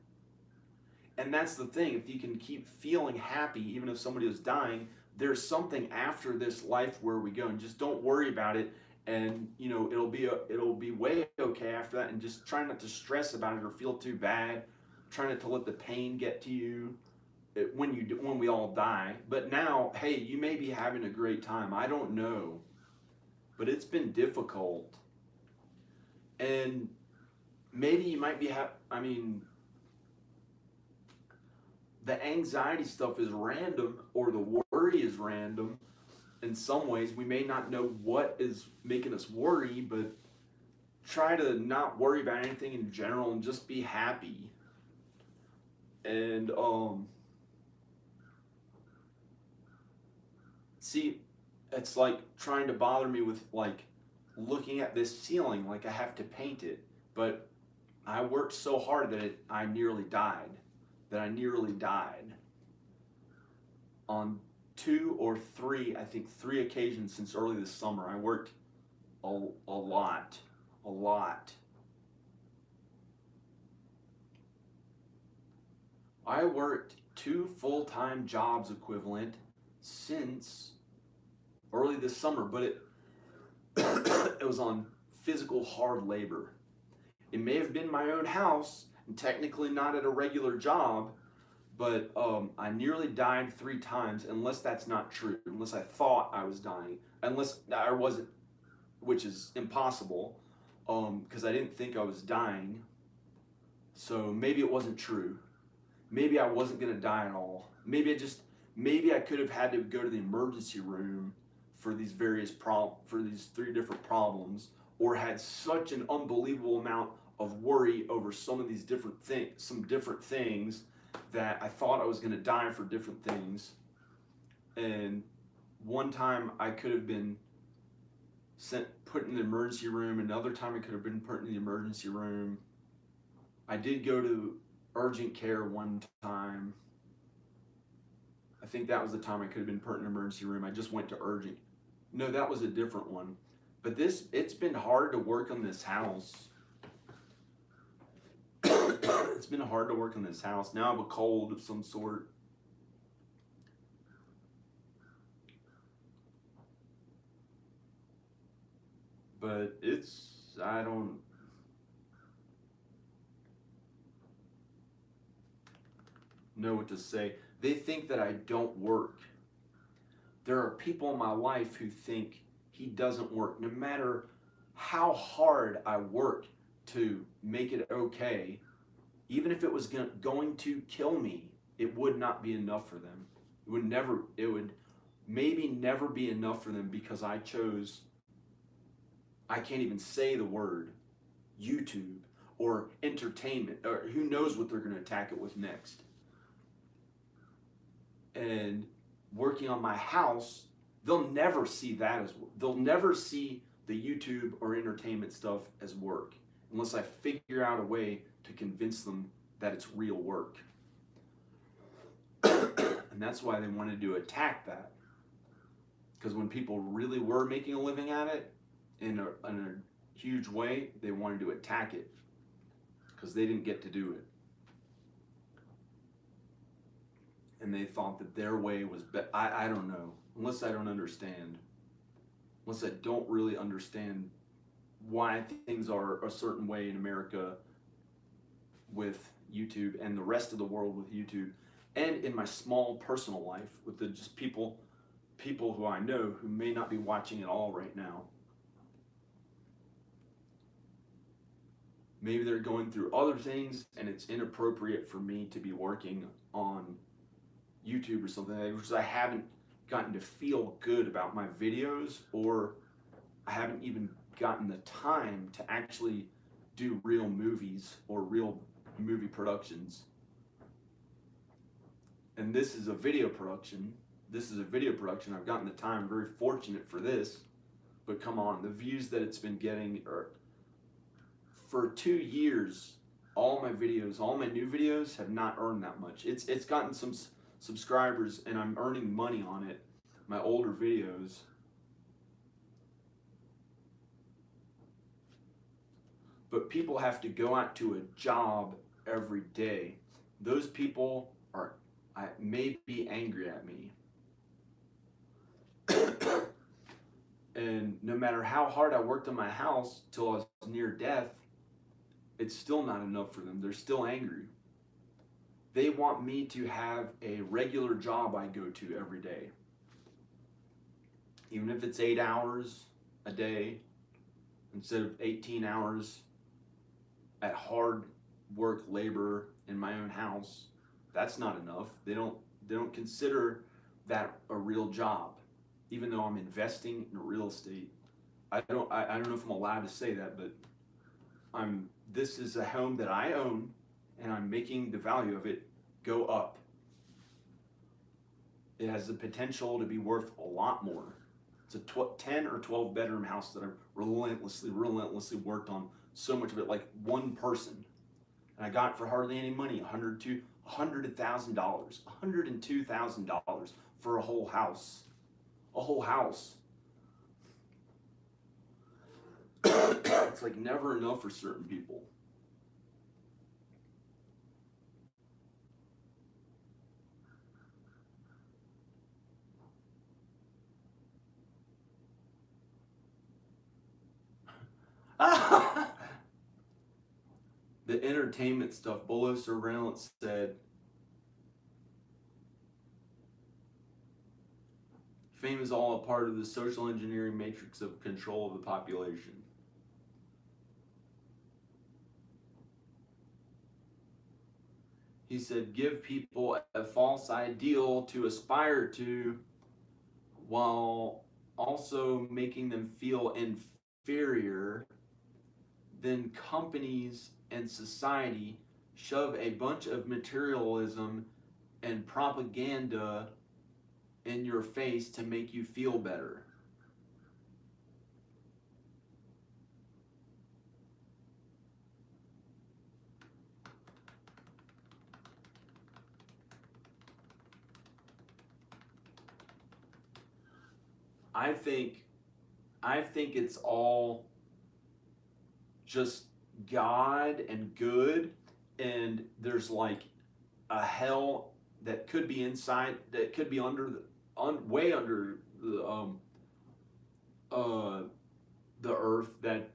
And that's the thing. If you can keep feeling happy, even if somebody is dying, there's something after this life where we go. And just don't worry about it. And it'll be way okay after that. And just try not to stress about it or feel too bad. Try not to let the pain get to you when we all die. But now, hey, you may be having a great time. I don't know, but it's been difficult. And maybe you might be I mean, the anxiety stuff is random, or the worry is random. In some ways, we may not know what is making us worry, but try to not worry about anything in general and just be happy. And see, it's like trying to bother me with like looking at this ceiling like I have to paint it, but I worked so hard that I nearly died. That I nearly died on two or three, I think three occasions since early this summer. I worked a lot, a lot. I worked two full-time jobs equivalent since early this summer, but it was on physical hard labor. It may have been my own house and technically not at a regular job, but I nearly died three times, unless that's not true, unless I thought I was dying, unless I wasn't, which is impossible, because I didn't think I was dying. So maybe it wasn't true. Maybe I wasn't gonna die at all. Maybe I could have had to go to the emergency room for for these three different problems, or had such an unbelievable amount of worry over some different things, that I thought I was gonna die for different things. And one time I could have been put in the emergency room. Another time I could have been put in the emergency room. I did go to urgent care one time. I think that was the time I could have been put in an emergency room. I just went to urgent. No, that was a different one. But it's been hard to work on this house. It's been hard to work on this house. Now I have a cold of some sort. But I don't know what to say. They think that I don't work. There are people in my life who think he doesn't work. No matter how hard I work to make it okay, even if it was going to kill me, it would not be enough for them. It would maybe never be enough for them, because I can't even say the word YouTube or entertainment, or who knows what they're going to attack it with next. And working on my house, they'll never see they'll never see the YouTube or entertainment stuff as work, unless I figure out a way to convince them that it's real work. And that's why they wanted to attack that. Because when people really were making a living at it in a huge way, they wanted to attack it. because they didn't get to do it. And they thought that their way was better. I don't know. Unless I don't understand. Unless I don't really understand why things are a certain way in America with YouTube and the rest of the world with YouTube, and in my small personal life with the just people who I know who may not be watching at all right now. Maybe they're going through other things and it's inappropriate for me to be working on YouTube or something, because I haven't gotten to feel good about my videos, or I haven't even gotten the time to actually do real movies or real movie productions. And this is a video production. I've gotten the time. I'm very fortunate for this. But come on, the views that it's been getting are, for 2 years, all my new videos have not earned that much. It's gotten some subscribers and I'm earning money on it, my older videos. But people have to go out to a job every day. Those people may be angry at me. And no matter how hard I worked on my house till I was near death, it's still not enough for them. They're still angry. They want me to have a regular job I go to every day. Even if it's 8 hours a day instead of 18 hours at hard work labor in my own house. That's not enough. They don't consider that a real job, even though I'm investing in real estate. I don't know if I'm allowed to say that, but this is a home that I own, and I'm making the value of it go up. It has the potential to be worth a lot more. It's a 10 or 12 bedroom house that I've relentlessly worked on so much of it, like one person. And I got it for hardly any money, $102,000 $102,000 for a whole house. A whole house. It's like never enough for certain people. The entertainment stuff, Bolo Surveillance said, fame is all a part of the social engineering matrix of control of the population. He said, give people a false ideal to aspire to while also making them feel inferior. Then companies and society shove a bunch of materialism and propaganda in your face to make you feel better. I think it's all just God and good, and there's like a hell that could be inside, that could be under way under the earth, that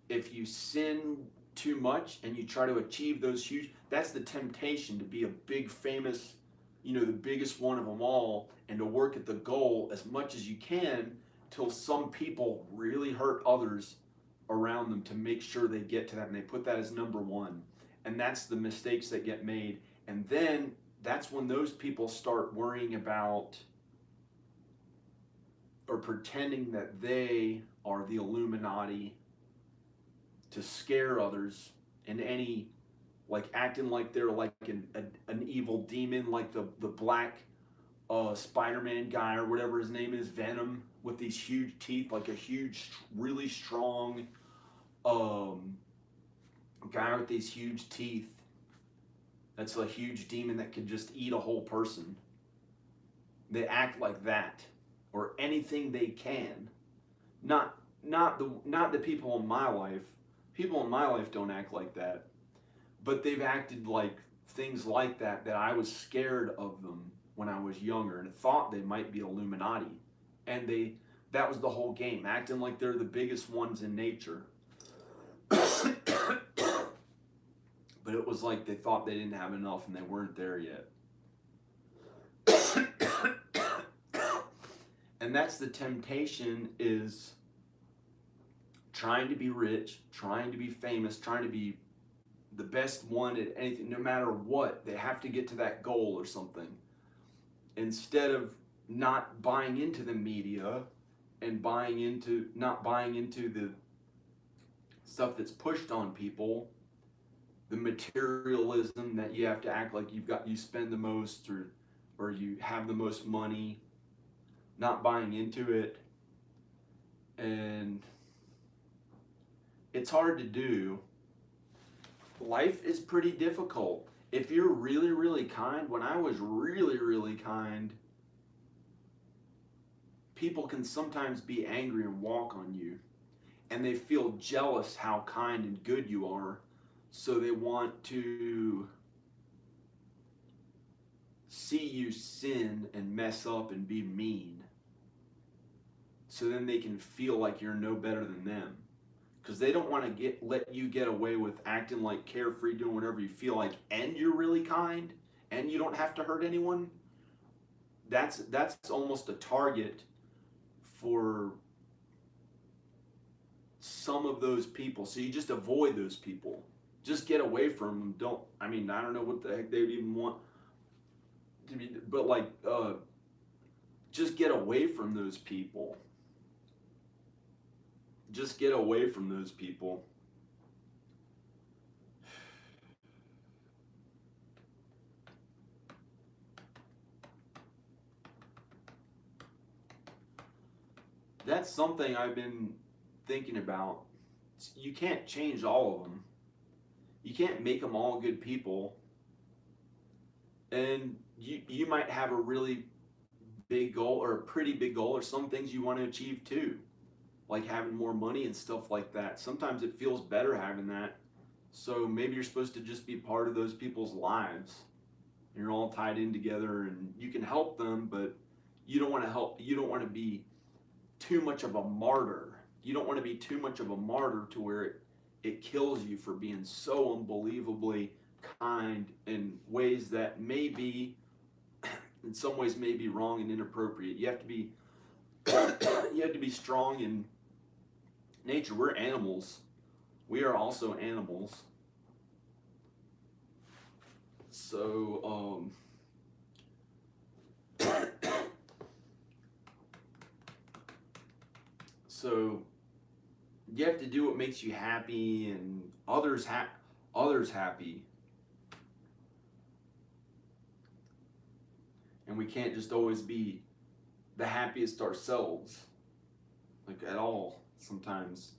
if you sin too much and you try to achieve those huge, that's the temptation to be a big famous, the biggest one of them all, and to work at the goal as much as you can till some people really hurt others around them to make sure they get to that, and they put that as number one. And that's the mistakes that get made. And then that's when those people start worrying about or pretending that they are the Illuminati to scare others, and any, like acting like they're like an evil demon, like the black Spider-Man guy or whatever his name is, Venom, with these huge teeth, like a huge, really strong guy with these huge teeth. That's a huge demon that could just eat a whole person. They act like that, or anything they can. Not the people in my life. People in my life don't act like that. but they've acted like things like that I was scared of them when I was younger and thought they might be Illuminati. And that was the whole game, acting like they're the biggest ones in nature. But it was like they thought they didn't have enough and they weren't there yet. And that's the temptation, is trying to be rich, trying to be famous, trying to be the best one at anything, no matter what. They have to get to that goal or something. Instead of not buying into the media and not buying into the stuff that's pushed on people, the materialism that you have to act like you spend the most, or you have the most money, not buying into it. And it's hard to do. Life is pretty difficult. If you're really, really kind, when I was really, really kind, people can sometimes be angry and walk on you, and they feel jealous how kind and good you are, so they want to see you sin and mess up and be mean, so then they can feel like you're no better than them, because they don't want to let you get away with acting like carefree, doing whatever you feel like, and you're really kind and you don't have to hurt anyone. That's almost a target for some of those people. So you just avoid those people. Just get away from them. I don't know what the heck they would even want to be, but just get away from those people. Just get away from those people. That's something I've been thinking about. You can't change all of them. You can't make them all good people. And you might have a really big goal, or a pretty big goal, or some things you want to achieve too, like having more money and stuff like that. Sometimes it feels better having that. So maybe you're supposed to just be part of those people's lives. You're all tied in together and you can help them, but you don't want to be too much of a martyr. You don't want to be too much of a martyr to where it kills you for being so unbelievably kind in ways that may be, in some ways, may be wrong and inappropriate. You have to be strong in nature. We're animals. We are also animals. So so you have to do what makes you happy and others happy. And we can't just always be the happiest ourselves, like at all, sometimes.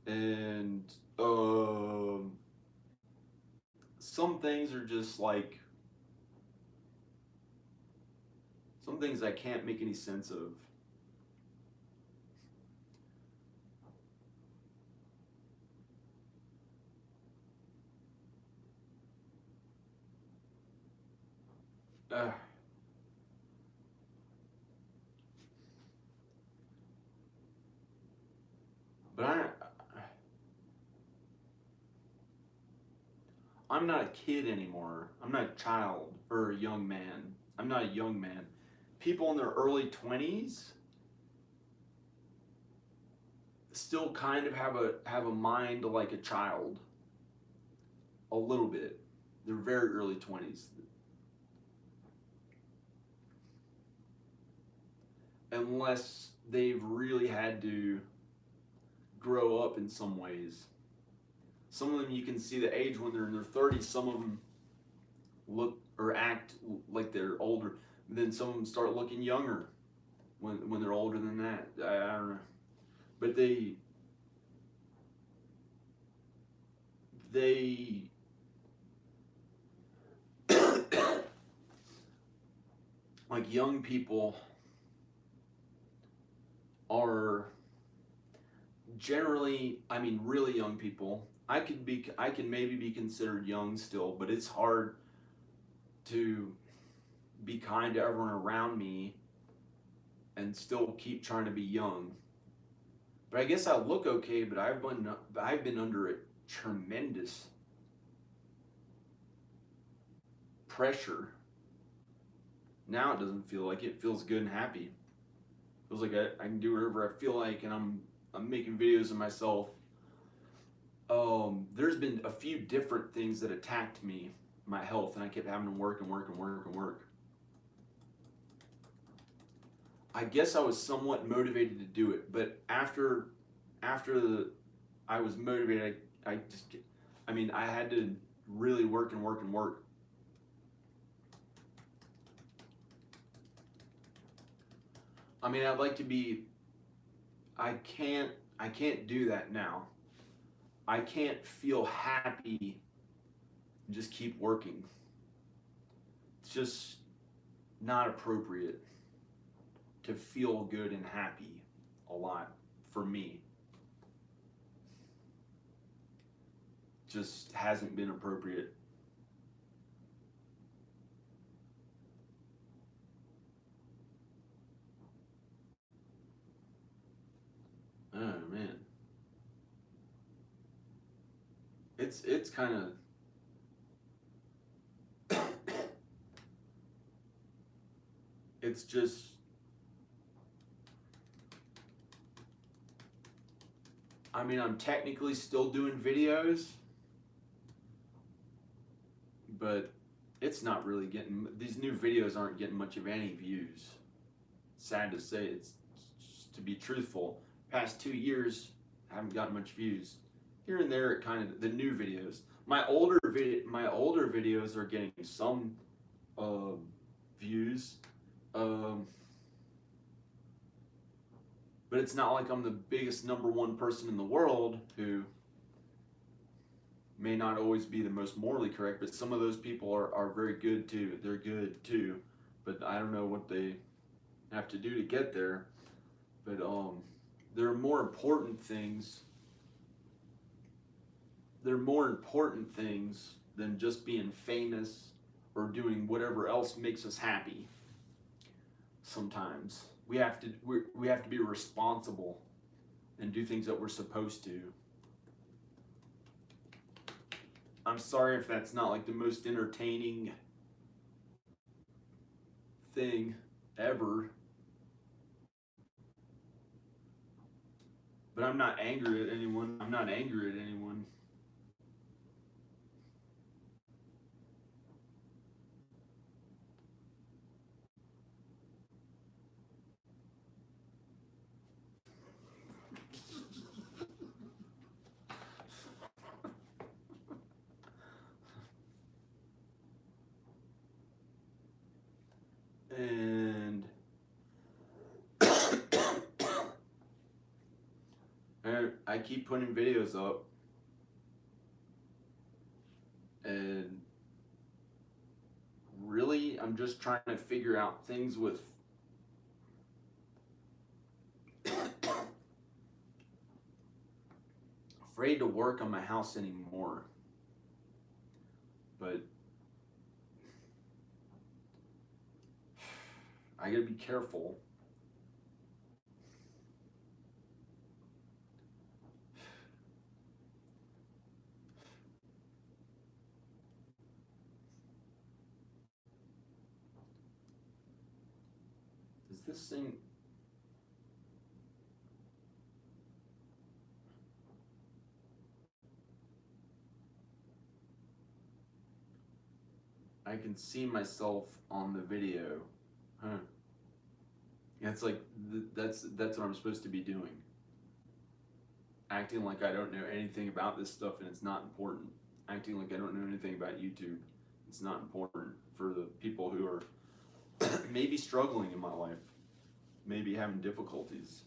And some things are just like, some things I can't make any sense of. But I'm not a kid anymore. I'm not a child or a young man. I'm not a young man. People in their early 20s still kind of have a mind like a child. A little bit. They're very early 20s. Unless they've really had to grow up in some ways. Some of them you can see the age when they're in their 30s. Some of them look or act like they're older. Then some of them start looking younger when they're older than that. I don't know. But they like young people are generally, I mean, really young people. I can maybe be considered young still, but it's hard to be kind to everyone around me and still keep trying to be young. But I guess I look okay, but I've been under a tremendous pressure. Now it doesn't feel like it feels good and happy. It feels like I can do whatever I feel like, and I'm making videos of myself. There's been a few different things that attacked me, my health, and I kept having to work and work and work and work. I guess I was somewhat motivated to do it, but I was motivated, I mean, I had to really work and work and work. I mean, I'd like to be, I can't do that now. I can't feel happy and just keep working. It's just not appropriate to feel good and happy a lot for me. Just hasn't been appropriate. Oh man. It's kind of it's just I mean, I'm technically still doing videos, but it's not really getting, these new videos aren't getting much of any views. Sad to say, it's to be truthful. Past 2 years, I haven't gotten much views. Here and there, it kind of, the new videos. My older videos are getting some views, but it's not like I'm the biggest #1 person in the world who may not always be the most morally correct, but some of those people are very good too. They're good too, but I don't know what they have to do to get there. But there are more important things. There are more important things than just being famous or doing whatever else makes us happy. Sometimes we have to be responsible and do things that we're supposed to. I'm sorry if that's not like the most entertaining thing ever. But I'm not angry at anyone. I'm not angry at anyone. And I keep putting videos up, and really I'm just trying to figure out things with afraid to work on my house anymore. But I gotta be careful. Is this thing? I can see myself on the video. Huh. Yeah, it's like that's what I'm supposed to be doing. Acting like I don't know anything about this stuff and it's not important. Acting like I don't know anything about YouTube. It's not important for the people who are maybe struggling in my life, maybe having difficulties.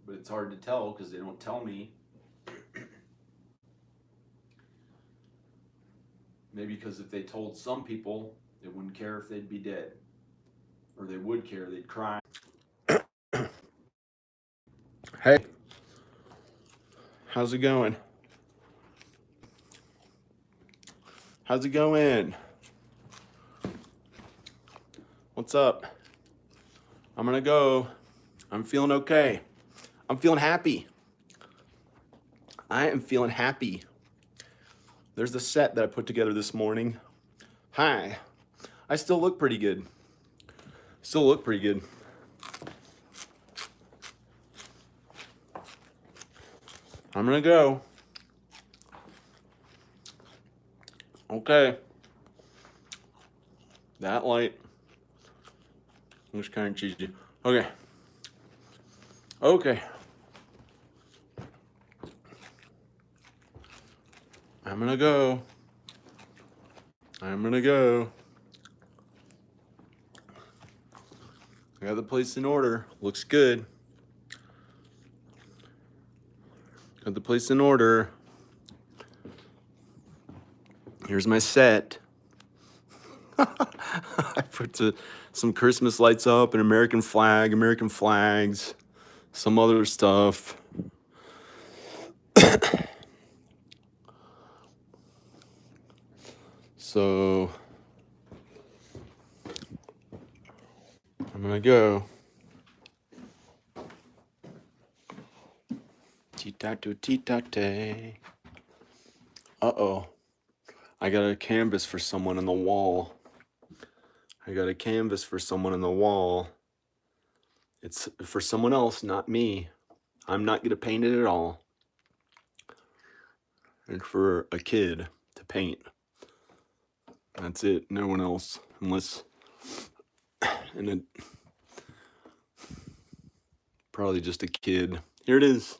But it's hard to tell because they don't tell me. Maybe because if they told some people, they wouldn't care if they'd be dead. or they would care, they'd cry. Hey, how's it going? How's it going? What's up? I'm gonna go. I'm feeling okay. I'm feeling happy. I am feeling happy. There's the set that I put together this morning. Hi. I still look pretty good. Still look pretty good. I'm gonna go. Okay. That light looks kind of cheesy. Okay. Okay. I'm gonna go. I'm gonna go. I got the place in order. Looks good. Got the place in order. Here's my set. I put some Christmas lights up, an American flags, some other stuff. So I'm gonna go. Titate. Uh-oh. I got a canvas for someone on the wall. It's for someone else, not me. I'm not gonna paint it at all. It's for a kid to paint. That's it. No one else, unless, and it probably just a kid. Here it is.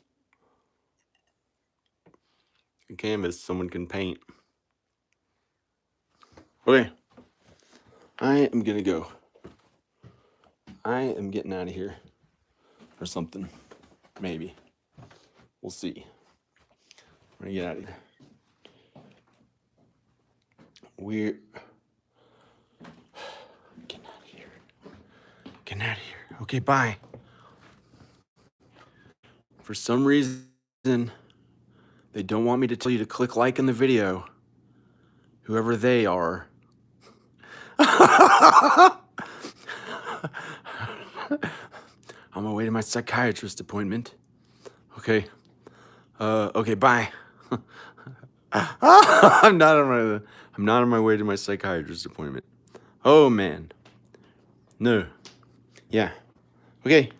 A canvas someone can paint. Okay. I am gonna go. I am getting out of here. Or something. Maybe. We'll see. I'm gonna get out of here. We're getting out of here. Getting out of here. Okay, bye. For some reason, they don't want me to tell you to click like in the video. Whoever they are. I'm on my way to my psychiatrist appointment. Okay. Okay, bye. I'm not on my way to my psychiatrist appointment. Oh man. No. Yeah. Okay.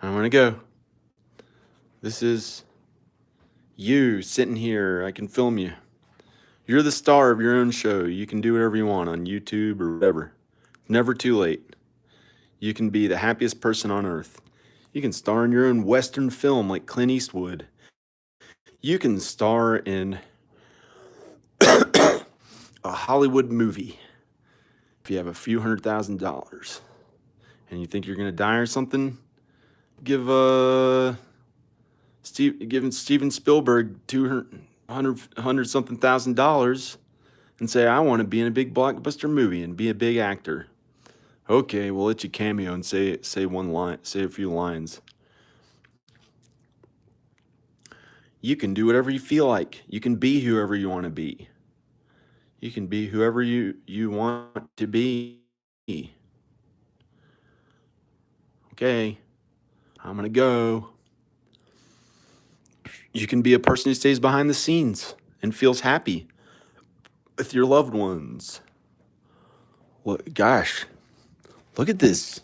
I'm gonna go. This is you sitting here. I can film you. You're the star of your own show. You can do whatever you want on YouTube or whatever. Never too late. You can be the happiest person on earth. You can star in your own Western film like Clint Eastwood. You can star in a Hollywood movie if you have a few $100,000 and you think you're gonna die or something. Give Steven Spielberg $200 something thousand and say, I want to be in a big blockbuster movie and be a big actor. Okay, we'll let you cameo and say one line, say a few lines. You can do whatever you feel like. You can be whoever you want to be. You can be whoever you want to be. Okay, I'm gonna go. You can be a person who stays behind the scenes and feels happy with your loved ones. Look, gosh, look at this.